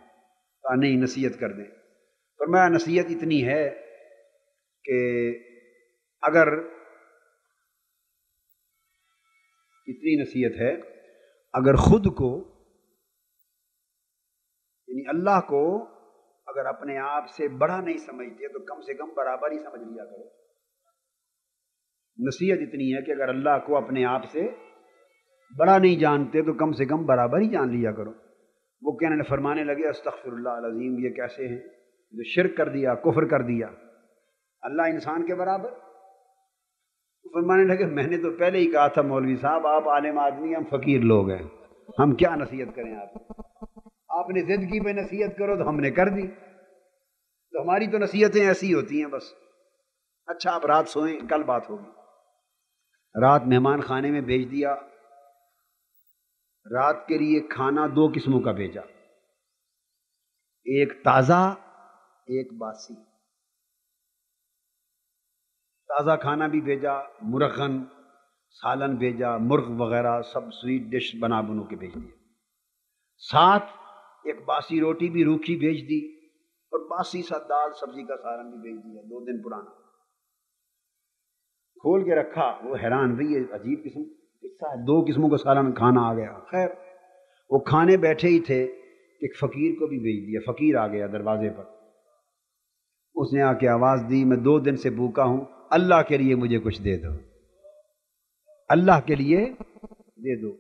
کہا نہیں نصیحت کر دیں. فرمایا نصیحت اتنی ہے کہ اگر اتنی نصیحت ہے اگر خود کو یعنی اللہ کو اگر اپنے آپ سے بڑا نہیں سمجھتے تو کم سے کم برابر ہی سمجھ لیا کرو. نصیحت اتنی ہے کہ اگر اللہ کو اپنے آپ سے بڑا نہیں جانتے تو کم سے کم برابر ہی جان لیا کرو. وہ کہنے فرمانے لگے استغفر اللہ العظیم، یہ کیسے ہیں جو شرک کر دیا، کفر کر دیا، اللہ انسان کے برابر. فرمانے لگے میں نے تو پہلے ہی کہا تھا مولوی صاحب آپ عالم آدمی، ہم فقیر لوگ ہیں، ہم کیا نصیحت کریں آپ کو. آپ نے زندگی پہ نصیحت کرو تو ہم نے کر دی. تو ہماری تو نصیحتیں ایسی ہوتی ہیں بس. اچھا آپ رات سوئیں، کل بات ہوگی. رات مہمان خانے میں بھیج دیا. رات کے لیے کھانا 2 قسموں کا بھیجا، ایک تازہ ایک باسی. تازہ کھانا بھی بھیجا، مرغن سالن بھیجا، مرغ وغیرہ سب سویٹ ڈش بنا بنو کے بھیج دیا. ساتھ ایک باسی روٹی بھی روکھی بھیج دی اور باسی سا دال سبزی کا سالن بھی بھیج دیا 2 دن پرانا. کھول کے رکھا، وہ حیران بھئی یہ عجیب قسم قصہ ہے، 2 قسموں کا سالن کھانا آ گیا. خیر وہ کھانے بیٹھے ہی تھے کہ ایک فقیر کو بھی بھیج دیا. فقیر آ گیا دروازے پر. اس نے آ کے آواز دی میں 2 دن سے بھوکا ہوں، اللہ کے لیے مجھے کچھ دے دو، اللہ کے لیے دے دو.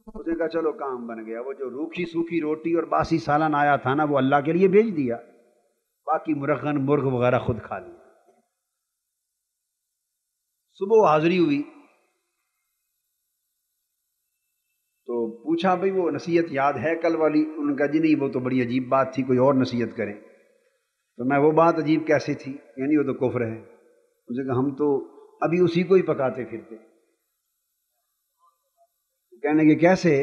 اس نے کہا چلو کام بن گیا. وہ جو روکھی سوکھی روٹی اور باسی سالن آیا تھا نا وہ اللہ کے لیے بھیج دیا، باقی مرغن مرغ وغیرہ خود کھا لیا. صبح حاضری ہوئی تو پوچھا بھئی وہ نصیحت یاد ہے کل والی؟ انہوں نے کہا جی نہیں وہ تو بڑی عجیب بات تھی، کوئی اور نصیحت کریں. تو میں وہ بات عجیب کیسی تھی، یعنی وہ تو کفر ہے. اسے کہا ہم تو ابھی اسی کو ہی پکاتے پھرتے. کہنے لگے کیسے؟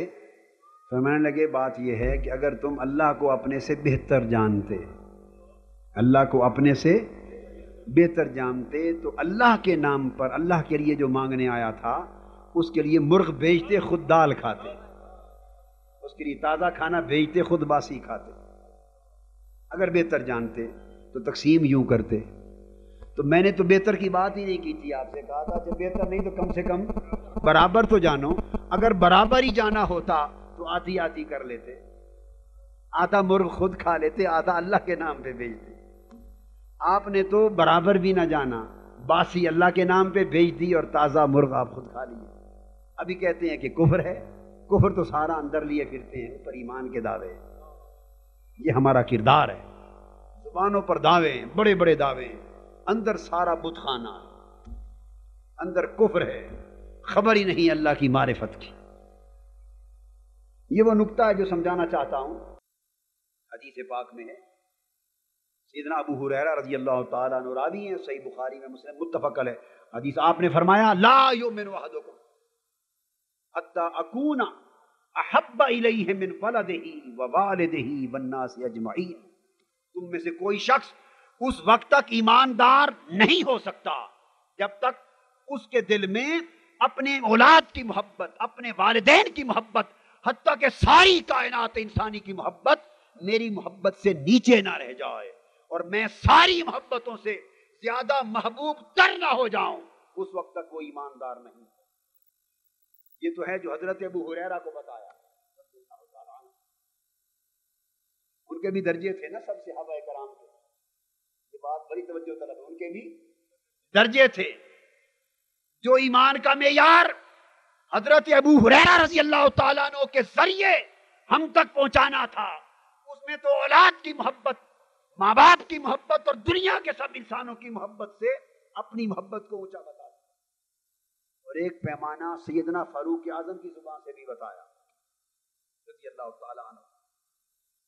فرمانے لگے بات یہ ہے کہ اگر تم اللہ کو اپنے سے بہتر جانتے، اللہ کو اپنے سے بہتر جانتے تو اللہ کے نام پر اللہ کے لیے جو مانگنے آیا تھا اس کے لیے مرغ بھیجتے، خود دال کھاتے. اس کے لیے تازہ کھانا بھیجتے، خود باسی کھاتے. اگر بہتر جانتے تو تقسیم یوں کرتے. تو میں نے تو بہتر کی بات ہی نہیں کی تھی، آپ سے کہا تھا جب بہتر نہیں تو کم سے کم برابر تو جانو. اگر برابر ہی جانا ہوتا تو آدھی آدھی کر لیتے، آدھا مرغ خود کھا لیتے، آدھا اللہ کے نام پہ بھیجتے. آپ نے تو برابر بھی نہ جانا، باسی اللہ کے نام پہ بھیج دی اور تازہ مرغ آپ خود کھا لیے. ابھی کہتے ہیں کہ کفر ہے. کفر تو سارا اندر لیے پھرتے ہیں، اوپر ایمان کے دعوے. یہ ہمارا کردار ہے، زبانوں پر دعوے ہیں، بڑے بڑے دعوے ہیں، اندر سارا بت خانہ ہے، اندر کفر ہے، خبر ہی نہیں اللہ کی معرفت کی. یہ وہ نقطہ ہے جو سمجھانا چاہتا ہوں. حدیث پاک میں ہے، سیدنا ابو ہریرہ رضی اللہ تعالیٰ عنہ راوی ہیں، صحیح بخاری میں مسلم متفق علیہ حدیث. آپ نے فرمایا لا یؤمن احدکم حتی اکون احب الیہ من ولدہ ووالدہ والناس اجمعین. تم میں سے کوئی شخص اس وقت تک ایماندار نہیں ہو سکتا جب تک اس کے دل میں اپنے اولاد کی محبت، اپنے والدین کی محبت، حتیٰ کہ ساری کائنات انسانی کی محبت میری محبت سے نیچے نہ رہ جائے اور میں ساری محبتوں سے زیادہ محبوب تر نہ ہو جاؤں. اس وقت تک وہ ایماندار نہیں. یہ تو ہے جو حضرت ابو ہریرہ کو بتایا. ان کے بھی درجے تھے نا سب صحابہ کرام کے. یہ بات بڑی توجہ طلب ہے، ان کے بھی درجے تھے. جو ایمان کا معیار حضرت ابو ہریرہ رضی اللہ تعالیٰ عنہ کے ذریعے ہم تک پہنچانا تھا، اس میں تو اولاد کی محبت، ماں باپ کی محبت اور دنیا کے سب انسانوں کی محبت سے اپنی محبت کو اونچا بتا دیا. اور ایک پیمانہ سیدنا فاروق اعظم کی زبان سے بھی بتایا رضی اللہ تعالیٰ عنہ.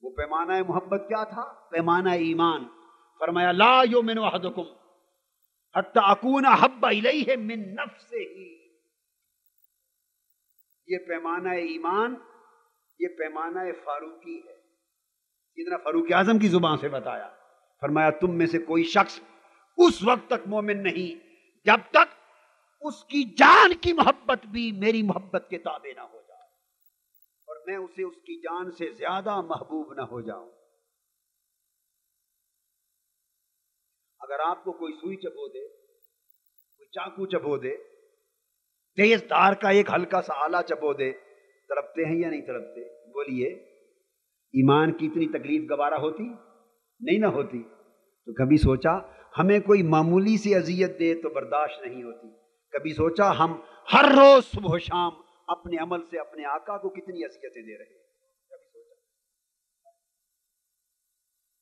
وہ پیمانہ محبت کیا تھا؟ پیمانہ ایمان. فرمایا لا یؤمن احدکم حتی اکون احب الیہ من نفسہ. یہ پیمانہ ایمان، یہ پیمانہ فاروقی ہے. سیدنا فاروق اعظم کی زبان سے بتایا. فرمایا تم میں سے کوئی شخص اس وقت تک مومن نہیں جب تک اس کی جان کی محبت بھی میری محبت کے تابع نہ ہو جائے اور میں اسے اس کی جان سے زیادہ محبوب نہ ہو جاؤں. اگر آپ کو کوئی سوئی چبو دے، کوئی چاقو چبو دے، تیز دھار کا ایک ہلکا سا آلہ چبو دے، تڑپتے ہیں یا نہیں تڑپتے؟ بولیے. ایمان کی اتنی تکلیف گوارا ہوتی؟ نہیں نہ ہوتی. تو کبھی سوچا ہمیں کوئی معمولی سی اذیت دے تو برداشت نہیں ہوتی؟ کبھی سوچا ہم ہر روز صبح و شام اپنے عمل سے اپنے آقا کو کتنی اذیتیں دے رہے ہیں؟ کبھی سوچا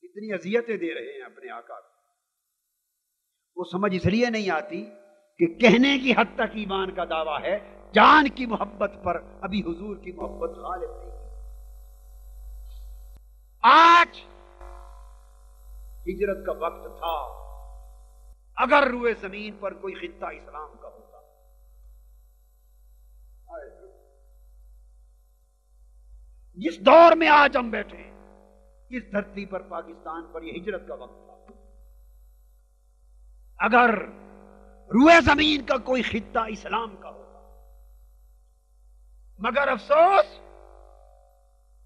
کتنی اذیتیں دے رہے ہیں اپنے آقا کو؟ وہ سمجھ اس لیے نہیں آتی کہ کہنے کی حد تک ایمان کا دعویٰ ہے، جان کی محبت پر ابھی حضور کی محبت غالب نہیں. آج ہجرت کا وقت تھا. اگر روئے زمین پر کوئی خطہ اسلام کا ہوتا، جس دور میں آج ہم بیٹھے ہیں، اس دھرتی پر پاکستان پر یہ ہجرت کا وقت تھا. اگر روئے زمین کا کوئی خطہ اسلام کا ہوتا، مگر افسوس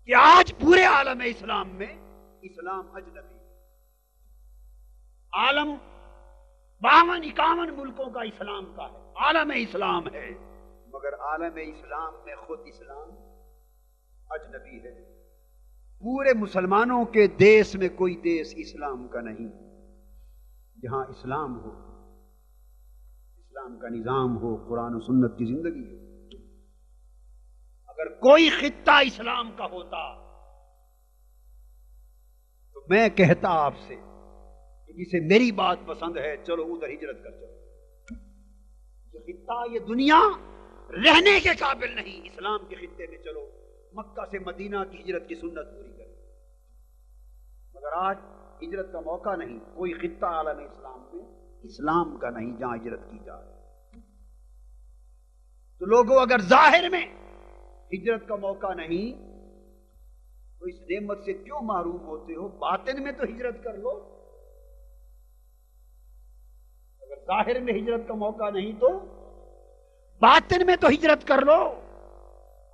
کہ آج پورے عالم اسلام میں اسلام اجنبی. عالم 52-51 ملکوں کا اسلام کا ہے، عالم اسلام ہے، مگر عالم اسلام میں خود اسلام اجنبی ہے. پورے مسلمانوں کے دیس میں کوئی دیس اسلام کا نہیں جہاں اسلام ہو، اسلام کا نظام ہو، قرآن و سنت کی زندگی ہو. اگر کوئی خطہ اسلام کا ہوتا تو میں کہتا آپ سے کہ جسے میری بات پسند ہے چلو ادھر ہجرت کر چلو. یہ خطہ، یہ دنیا رہنے کے قابل نہیں. اسلام کے خطے میں چلو، مکہ سے مدینہ کی ہجرت کی سنت پوری کرو. مگر آج ہجرت کا موقع نہیں، کوئی خطہ عالم اسلام میں اسلام کا نہیں جہاں ہجرت کی جائے۔ تو لوگوں اگر ظاہر میں ہجرت کا موقع نہیں تو اس نعمت سے کیوں محروم ہوتے ہو؟ باطن میں تو ہجرت کر لو۔ اگر ظاہر میں ہجرت کا موقع نہیں تو باطن میں تو ہجرت کر لو۔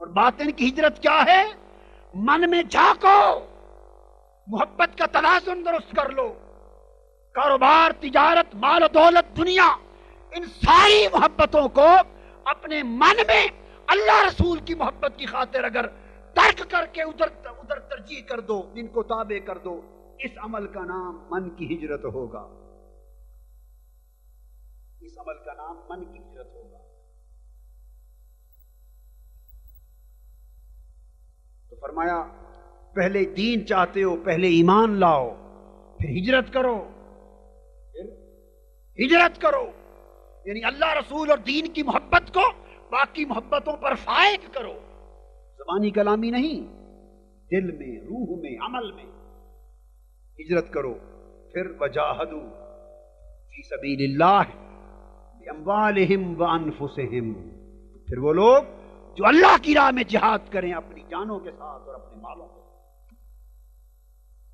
اور باطن کی ہجرت کیا ہے؟ من میں جھانکو، محبت کا توازن درست کر لو۔ کاروبار، تجارت، مال و دولت، دنیا، ان ساری محبتوں کو اپنے من میں اللہ رسول کی محبت کی خاطر اگر ترک کر کے ادھر ترجیح کر دو، ان کو تابع کر دو، اس عمل کا نام من کی ہجرت ہوگا۔ اس عمل کا نام من کی ہجرت ہوگا۔ تو فرمایا پہلے دین چاہتے ہو، پہلے ایمان لاؤ، پھر ہجرت کرو، پھر ہجرت کرو، یعنی اللہ رسول اور دین کی محبت کو باقی محبتوں پر فائق کرو، زبانی کلامی نہیں، دل میں، روح میں، عمل میں ہجرت کرو۔ پھر وجاہدوا فی سبیل اللہ باموالہم وانفسہم، پھر وہ لوگ جو اللہ کی راہ میں جہاد کریں اپنی جانوں کے ساتھ اور اپنے مالوں کے ساتھ۔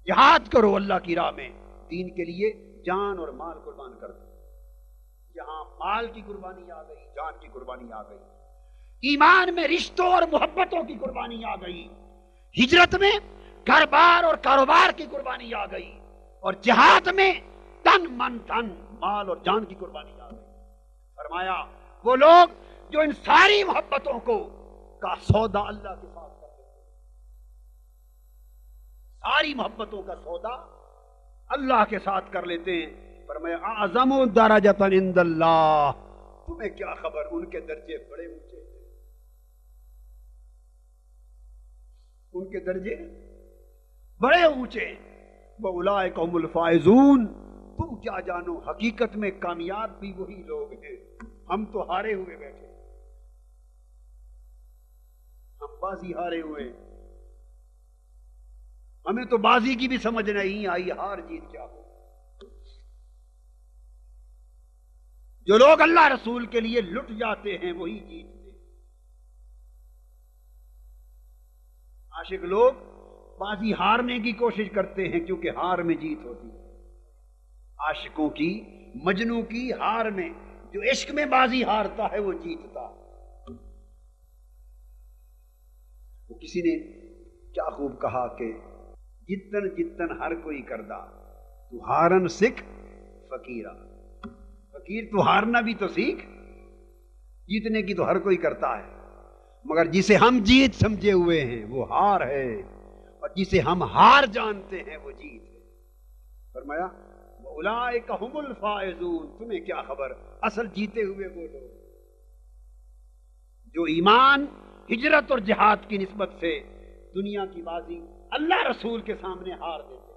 جہاد کرو اللہ کی راہ میں، دین کے لیے جان اور مال قربان کر دو۔ جہاں مال کی قربانی آ گئی، جان کی قربانی آ گئی، ایمان میں رشتوں اور محبتوں کی قربانی آ گئی، ہجرت میں گھر بار اور کاروبار کی قربانی آ گئی، اور جہاد میں تن من دھن، مال اور جان کی قربانی آ گئی۔ فرمایا وہ لوگ جو ان ساری محبتوں کو کا سودا اللہ کے ساتھ کر دیتے ہیں، ساری محبتوں کا سودا اللہ کے ساتھ کر لیتے ہیں، فرمایا اعظم درجۃ عند اللہ، تمہیں کیا خبر ان کے درجے بڑے اونچے ہیں، ان کے درجے بڑے اونچے ہیں۔ وَأُولَٰئِكَ هُمُ الْفَائِزُونَ، تم کیا جانو حقیقت میں کامیاب بھی وہی لوگ ہیں، ہم تو ہارے ہوئے بیٹھے، ہم بازی ہارے ہوئے، ہمیں تو بازی کی بھی سمجھ نہیں آئی، ہار جیت کیا ہو۔ جو لوگ اللہ رسول کے لیے لٹ جاتے ہیں وہی جیتتے ہیں۔ عاشق لوگ بازی ہارنے کی کوشش کرتے ہیں کیونکہ ہار میں جیت ہوتی ہے۔ عاشقوں کی، مجنوں کی ہار میں، جو عشق میں بازی ہارتا ہے وہ جیتتا ہے۔ وہ کسی نے کیا خوب کہا کہ جتن جتن ہر کوئی کردا، تو ہارن سکھ فقیرہ، فقیر تو ہارنا بھی تو سیکھ، جیتنے کی تو ہر کوئی کرتا ہے، مگر جسے ہم جیت سمجھے ہوئے ہیں وہ ہار ہے، اور جسے ہم ہار جانتے ہیں وہ جیت ہے۔ فرمایا اولئک هم الفائزون، تمہیں کیا خبر، اصل جیتے ہوئے وہ لوگ جو ایمان، ہجرت اور جہاد کی نسبت سے دنیا کی بازی اللہ رسول کے سامنے ہار دیتے،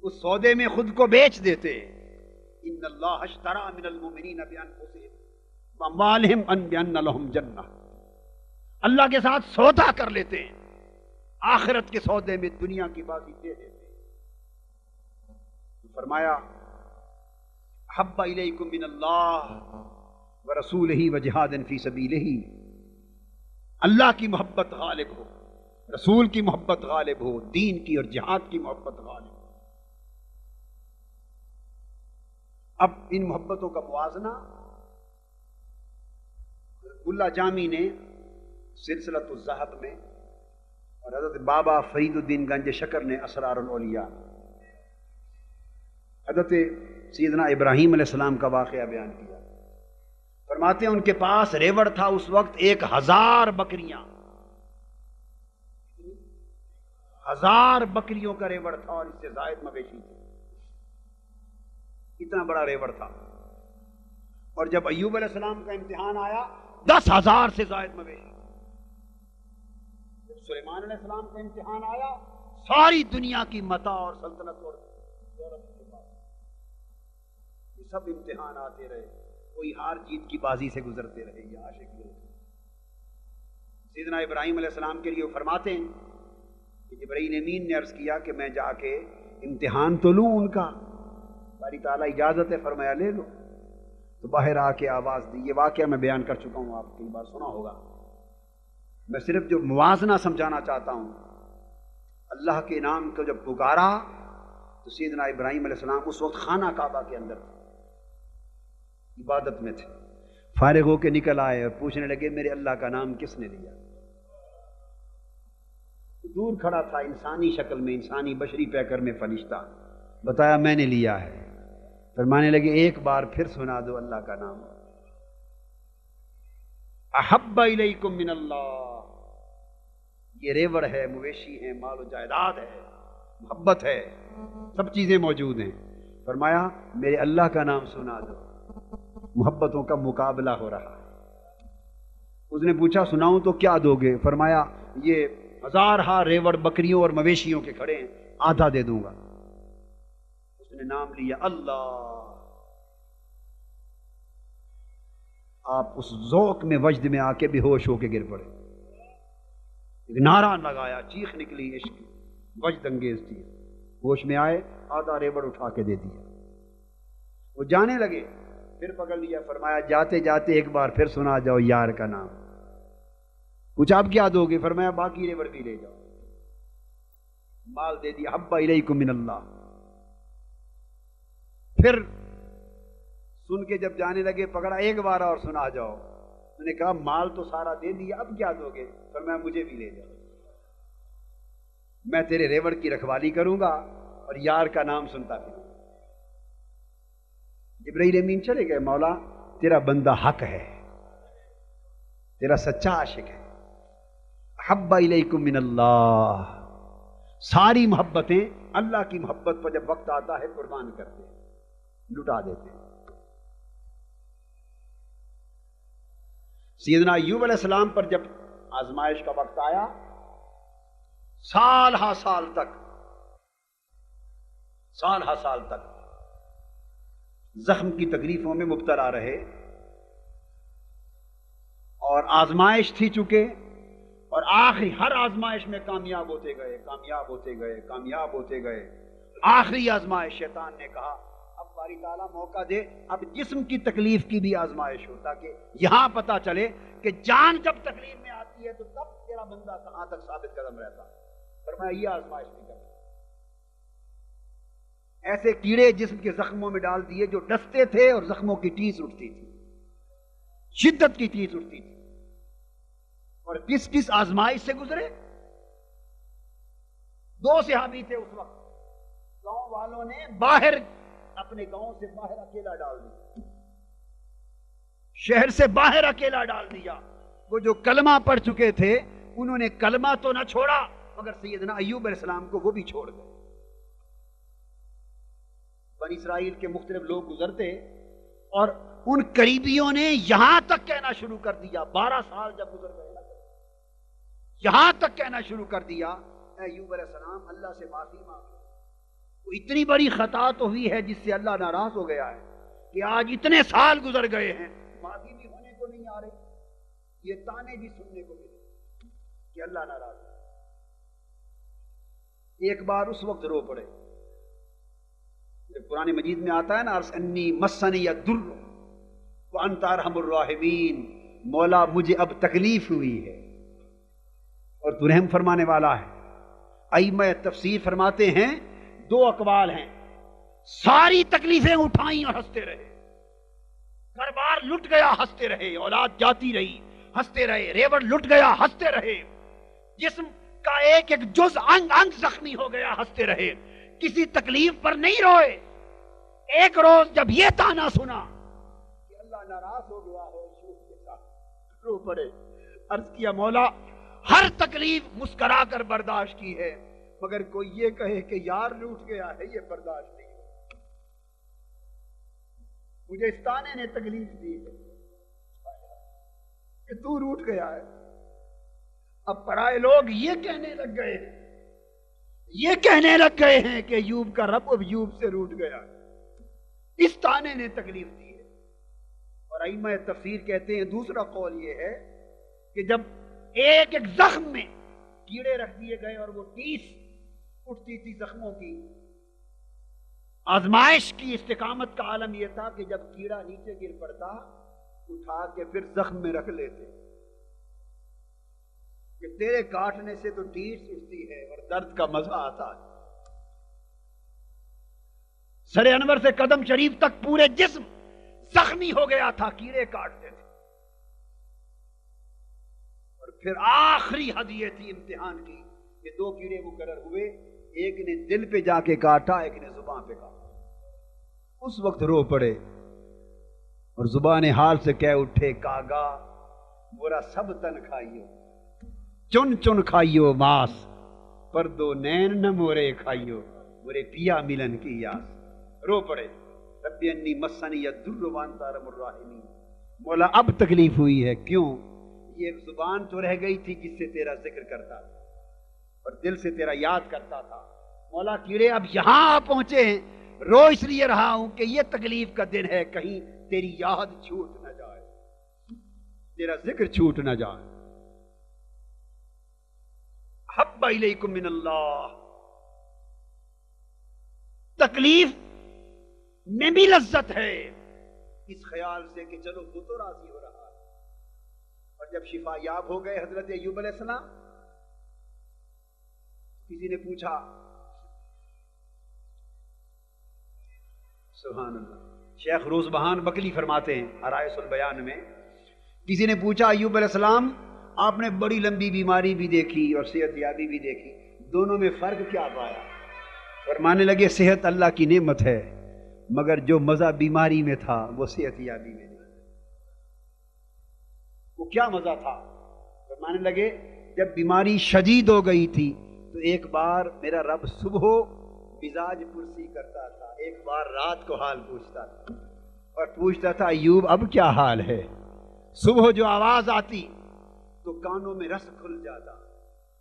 اس سودے میں خود کو بیچ دیتے۔ ان اللہ اشتری من المؤمنین بانفسہم واموالہم بان لہم جنہ، اللہ کے ساتھ سودا کر لیتے ہیں، آخرت کے سودے میں دنیا کی بازی دے دیتے ہیں۔ فرمایا حب الیکم من اللہ ورسولہ وجہاد فی سبیلہ، اللہ کی محبت غالب ہو، رسول کی محبت غالب ہو، دین کی اور جہاد کی محبت غالب ہو۔ اب ان محبتوں کا موازنہ اللہ جامی نے سلسلۃ الذہب میں، اور حضرت بابا فرید الدین گنج شکر نے اسرار الاولیاء، حضرت سیدنا ابراہیم علیہ السلام کا واقعہ بیان کیا۔ فرماتے ہیں ان کے پاس ریوڑ تھا اس وقت 1000 بکریاں، 1000 بکریوں کا ریوڑ تھا، اور اس سے زائد مویشی تھے، اتنا بڑا ریوڑ تھا۔ اور جب ایوب علیہ السلام کا امتحان آیا 10,000 سے زائد مویشی، جب سلیمان علیہ السلام کا امتحان آیا ساری دنیا کی متاع اور سلطنت اور دولت کے پاس، یہ سب امتحان آتے رہے، کوئی ہار جیت کی بازی سے گزرتے رہے یہ عاشق لوگ۔ سیدنا ابراہیم علیہ السلام کے لیے فرماتے ہیں کہ جبرائیل امین نے عرض کیا کہ میں جا کے امتحان تو لوں ان کا، باری تعالیٰ اجازت ہے، فرمایا لے لو۔ تو باہر آ کے آواز دی، یہ واقعہ میں بیان کر چکا ہوں، آپ کئی بار سنا ہوگا، میں صرف جو موازنہ سمجھانا چاہتا ہوں۔ اللہ کے نام کو جب پکارا تو سیدنا ابراہیم علیہ السلام اس وقت خانہ کعبہ کے اندر تھے، عبادت میں تھے، فارغ ہو کے نکل آئے اور پوچھنے لگے میرے اللہ کا نام کس نے لیا؟ دور کھڑا تھا انسانی شکل میں، انسانی بشری پیکر میں فرشتہ، بتایا میں نے لیا ہے۔ فرمانے لگے ایک بار پھر سنا دو اللہ کا نام، احب الیکم من اللہ، یہ ریوڑ ہے، مویشی ہے، مال و جائیداد ہے، محبت ہے، سب چیزیں موجود ہیں، فرمایا میرے اللہ کا نام سنا دو، محبتوں کا مقابلہ ہو رہا ہے۔ اس نے پوچھا سناؤں تو کیا دو گے؟ فرمایا یہ ہزارہا ریوڑ بکریوں اور مویشیوں کے کھڑے ہیں، آدھا دے دوں گا۔ اس نے نام لیا اللہ، آپ اس ذوق میں وجد میں آ کے بے ہوش ہو کے گر پڑے، ایک نعرہ لگایا، چیخ نکلی عشق وجد انگیز تھی، ہوش میں آئے، آدھا ریوڑ اٹھا کے دے دیا۔ وہ جانے لگے، پھر پکڑ لیا، فرمایا جاتے جاتے ایک بار پھر سنا جاؤ یار کا نام۔ پوچھا آپ کیا دو گے؟ فرمایا باقی ریوڑ بھی لے جاؤ، مال دے دیا، حب الیکم من اللہ۔ پھر سن کے جب جانے لگے پکڑا، ایک بار اور سنا جاؤ۔ میں نے کہا مال تو سارا دے دیا، اب کیا دو گے؟ فرمایا مجھے بھی لے جاؤ، میں تیرے ریوڑ کی رکھوالی کروں گا اور یار کا نام سنتا پھروں۔ جبرائیل امین چلے گئے، مولا تیرا بندہ حق ہے، تیرا سچا عاشق ہے، حب الیکم من اللہ، ساری محبتیں اللہ کی محبت پر جب وقت آتا ہے قربان کرتے ہیں، لٹا دیتے ہیں۔ سیدنا ایوب علیہ السلام پر جب آزمائش کا وقت آیا، سال ہا سال تک زخم کی تکلیفوں میں مبتلا رہے، اور آزمائش تھی چکے، اور آخری ہر آزمائش میں کامیاب ہوتے گئے۔ آخری آزمائش شیطان نے کہا اب باری تعالیٰ موقع دے، اب جسم کی تکلیف کی بھی آزمائش ہو، تاکہ یہاں پتا چلے کہ جان جب تکلیف میں آتی ہے تو تب تیرا بندہ کہاں تک ثابت قدم رہتا ہے۔ فرمایا یہ آزمائش نہیں کرتا۔ ایسے کیڑے جسم کے زخموں میں ڈال دیے جو ڈستے تھے اور زخموں کی ٹیس اٹھتی تھی، شدت کی ٹیس اٹھتی تھی، اور کس کس آزمائش سے گزرے؟ 2 صحابی تھے اس وقت، گاؤں والوں نے باہر اپنے گاؤں سے باہر اکیلا ڈال دیا، شہر سے باہر اکیلا ڈال دیا۔ وہ جو کلمہ پڑھ چکے تھے انہوں نے کلمہ تو نہ چھوڑا، مگر سیدنا ایوب علیہ السلام کو وہ بھی چھوڑ گئے۔ بنی اسرائیل کے مختلف لوگ گزرتے، اور ان قریبیوں نے یہاں تک کہنا شروع کر دیا، 12 سال جب گزر گئے، یہاں تک کہنا شروع کر دیا اے ایوب علیہ السلام اللہ سے معافی مانگو، وہ اتنی بڑی خطا تو ہوئی ہے جس سے اللہ ناراض ہو گیا ہے کہ آج اتنے سال گزر گئے ہیں، معافی بھی ہونے کو نہیں آ رہی، یہ تانے بھی سننے کو ملے کہ اللہ ناراض ہے۔ ایک بار اس وقت رو پڑے جب قرآن مجید میں آتا ہے نا ارسنی مسنی الضر وانت ارحم الراحمین، مولا مجھے اب تکلیف ہوئی ہے اور تو رحم فرمانے والا ہے۔ ائمہ تفسیر فرماتے ہیں 2 اقوال ہیں، ساری تکلیفیں اٹھائیں اور ہنستے رہے، گھر بار لٹ گیا ہنستے رہے، اولاد جاتی رہی ہنستے رہے، ریوڑ لٹ گیا ہنستے رہے، جسم کا ایک ایک جز انگ زخمی ہو گیا ہنستے رہے، کسی تکلیف پر نہیں روئے۔ ایک روز جب یہ تانا سنا کہ اللہ ناراض ہو گیا ہے، شوق کے ساتھ رو پڑے، عرض کیا مولا ہر تکلیف مسکرا کر برداشت کی ہے، مگر کوئی یہ کہے کہ یار لوٹ گیا ہے یہ برداشت نہیں ہے، مجھے اس تانے نے تکلیف دی ہے کہ تو روٹ گیا ہے۔ اب پرائے لوگ یہ کہنے لگ گئے ہیں کہ ایوب کا رب ایوب سے روٹ گیا، اس تانے نے تکلیف دی ہے۔ اور ائمہ تفسیر کہتے ہیں دوسرا قول یہ ہے کہ جب ایک ایک زخم میں کیڑے رکھ دیے گئے اور وہ ٹیس اٹھتی تھی زخموں کی، آزمائش کی استقامت کا عالم یہ تھا کہ جب کیڑا نیچے گر پڑتا اٹھا کے پھر زخم میں رکھ لیتے کہ تیرے کاٹنے سے تو ٹھیس اٹھتی ہے اور درد کا مزہ آتا ہے۔ سر انور سے قدم شریف تک پورے جسم زخمی ہو گیا تھا، کیڑے کاٹتے تھے، اور پھر آخری حد یہ تھی امتحان کی کہ دو کیڑے مقرر ہوئے، ایک نے دل پہ جا کے کاٹا، ایک نے زبان پہ کاٹا۔ اس وقت رو پڑے اور زبان حال سے کہہ اٹھے، کاگا برا سب تن کھائیو، چن چن کھائیو ماس، پر دو نین نہ مورے کھائیو، مورے پیا ملن کی یاس۔ رو پڑے، ربی انی مسنی الضر وانت ارحم الراحمین، مولا اب تکلیف ہوئی ہے، کیوں؟ یہ زبان تو رہ گئی تھی جس سے تیرا ذکر کرتا تھا اور دل سے تیرا یاد کرتا تھا، مولا کیڑے اب یہاں آ پہنچے ہیں، رو اس لیے رہا ہوں کہ یہ تکلیف کا دن ہے، کہیں تیری یاد چھوٹ نہ جائے، تیرا ذکر چھوٹ نہ جائے۔ حب الیکم من اللہ، تکلیف میں بھی لذت ہے اس خیال سے کہ چلو وہ تو راضی ہو رہا ہے۔ اور جب شفا یاب ہو گئے حضرت ایوب علیہ السلام، کسی نے پوچھا، سبحان اللہ، شیخ روز بہان بکلی فرماتے ہیں عرائس البیان میں، کسی نے پوچھا ایوب علیہ السلام آپ نے بڑی لمبی بیماری بھی دیکھی اور صحت یابی بھی دیکھی، دونوں میں فرق کیا پایا؟ فرمانے لگے صحت اللہ کی نعمت ہے، مگر جو مزہ بیماری میں تھا وہ صحت یابی میں نہیں۔ وہ کیا مزہ تھا؟ فرمانے لگے جب بیماری شدید ہو گئی تھی تو ایک بار میرا رب صبح مزاج پرسی کرتا تھا، ایک بار رات کو حال پوچھتا تھا اور پوچھتا تھا ایوب اب کیا حال ہے؟ صبح جو آواز آتی تو کانوں میں رس کھل جاتا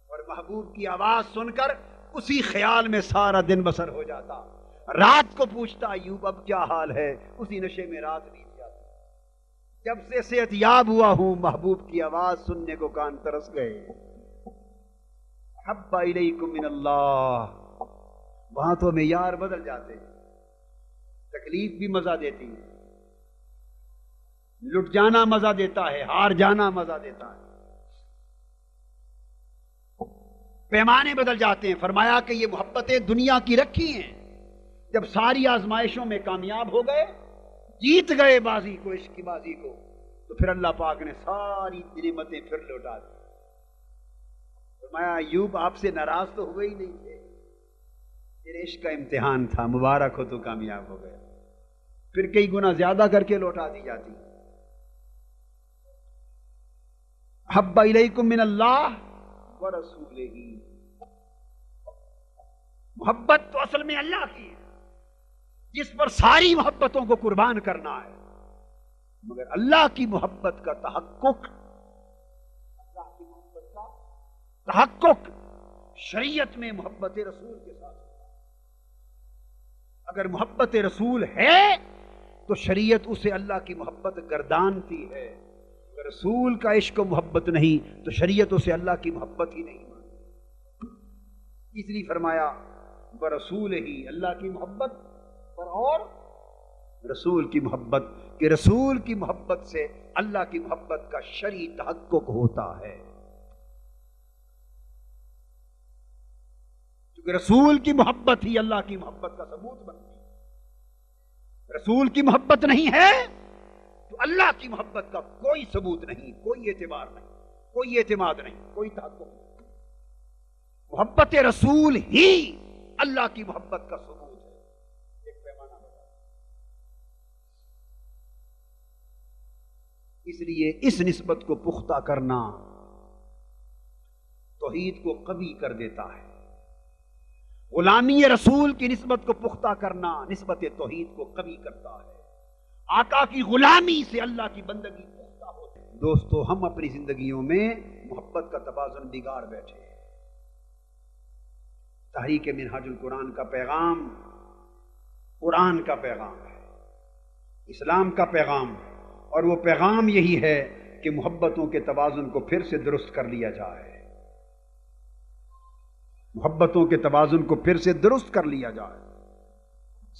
اور محبوب کی آواز سن کر اسی خیال میں سارا دن بسر ہو جاتا، رات کو پوچھتا ایوب اب کیا حال ہے، اسی نشے میں رات بیت جاتی۔ جب سے صحت یاب ہوا ہوں محبوب کی آواز سننے کو کان ترس گئے۔ حب الیکم من اللہ، وہاں تو معیار بدل جاتے ہیں، تکلیف بھی مزہ دیتی ہے، لٹ جانا مزہ دیتا ہے، ہار جانا مزہ دیتا ہے، پیمانے بدل جاتے ہیں۔ فرمایا کہ یہ محبتیں دنیا کی رکھی ہیں، جب ساری آزمائشوں میں کامیاب ہو گئے، جیت گئے بازی کو، عشق کی بازی کو، تو پھر اللہ پاک نے ساری نعمتیں پھر لوٹا دی۔ فرمایا ایوب آپ سے ناراض تو ہوئے ہی نہیں تھے، تیرے عشق کا امتحان تھا، مبارک ہو تو کامیاب ہو گیا، پھر کئی گنا زیادہ کر کے لوٹا دی جاتی۔ حب الیکم من اللہ ورسولہ، محبت تو اصل میں اللہ کی ہے جس پر ساری محبتوں کو قربان کرنا ہے، مگر اللہ کی محبت کا تحقق، اللہ کی محبت کا تحقق شریعت میں محبت رسول کے ساتھ ہوتا ہے۔ اگر محبت رسول ہے تو شریعت اسے اللہ کی محبت گردانتی ہے، اگر رسول کا عشق و محبت نہیں تو شریعت اسے اللہ کی محبت ہی نہیں مانتی۔ اس لیے فرمایا برسول ہی، اللہ کی محبت پر اور رسول کی محبت، کہ رسول کی محبت سے اللہ کی محبت کا شرعی تحقق ہوتا ہے، کیونکہ رسول کی محبت ہی اللہ کی محبت کا ثبوت بنتی ہے۔ رسول کی محبت نہیں ہے تو اللہ کی محبت کا کوئی ثبوت نہیں، کوئی اعتبار نہیں، کوئی اعتماد نہیں، کوئی تحقق نہیں۔ محبت رسول ہی اللہ کی محبت کا ثبوت ہے، ایک پیمانہ بتا۔ اس لیے اس نسبت کو پختہ کرنا توحید کو قوی کر دیتا ہے، غلامی رسول کی نسبت کو پختہ کرنا نسبت توحید کو قوی کرتا ہے، آقا کی غلامی سے اللہ کی بندگی پختہ ہوتی ہے۔ دوستو ہم اپنی زندگیوں میں محبت کا توازن بگاڑ بیٹھے ہیں۔ تحریک منہاج القرآن کا پیغام قرآن کا پیغام ہے، اسلام کا پیغام ہے، اور وہ پیغام یہی ہے کہ محبتوں کے توازن کو پھر سے درست کر لیا جائے، محبتوں کے توازن کو پھر سے درست کر لیا جائے۔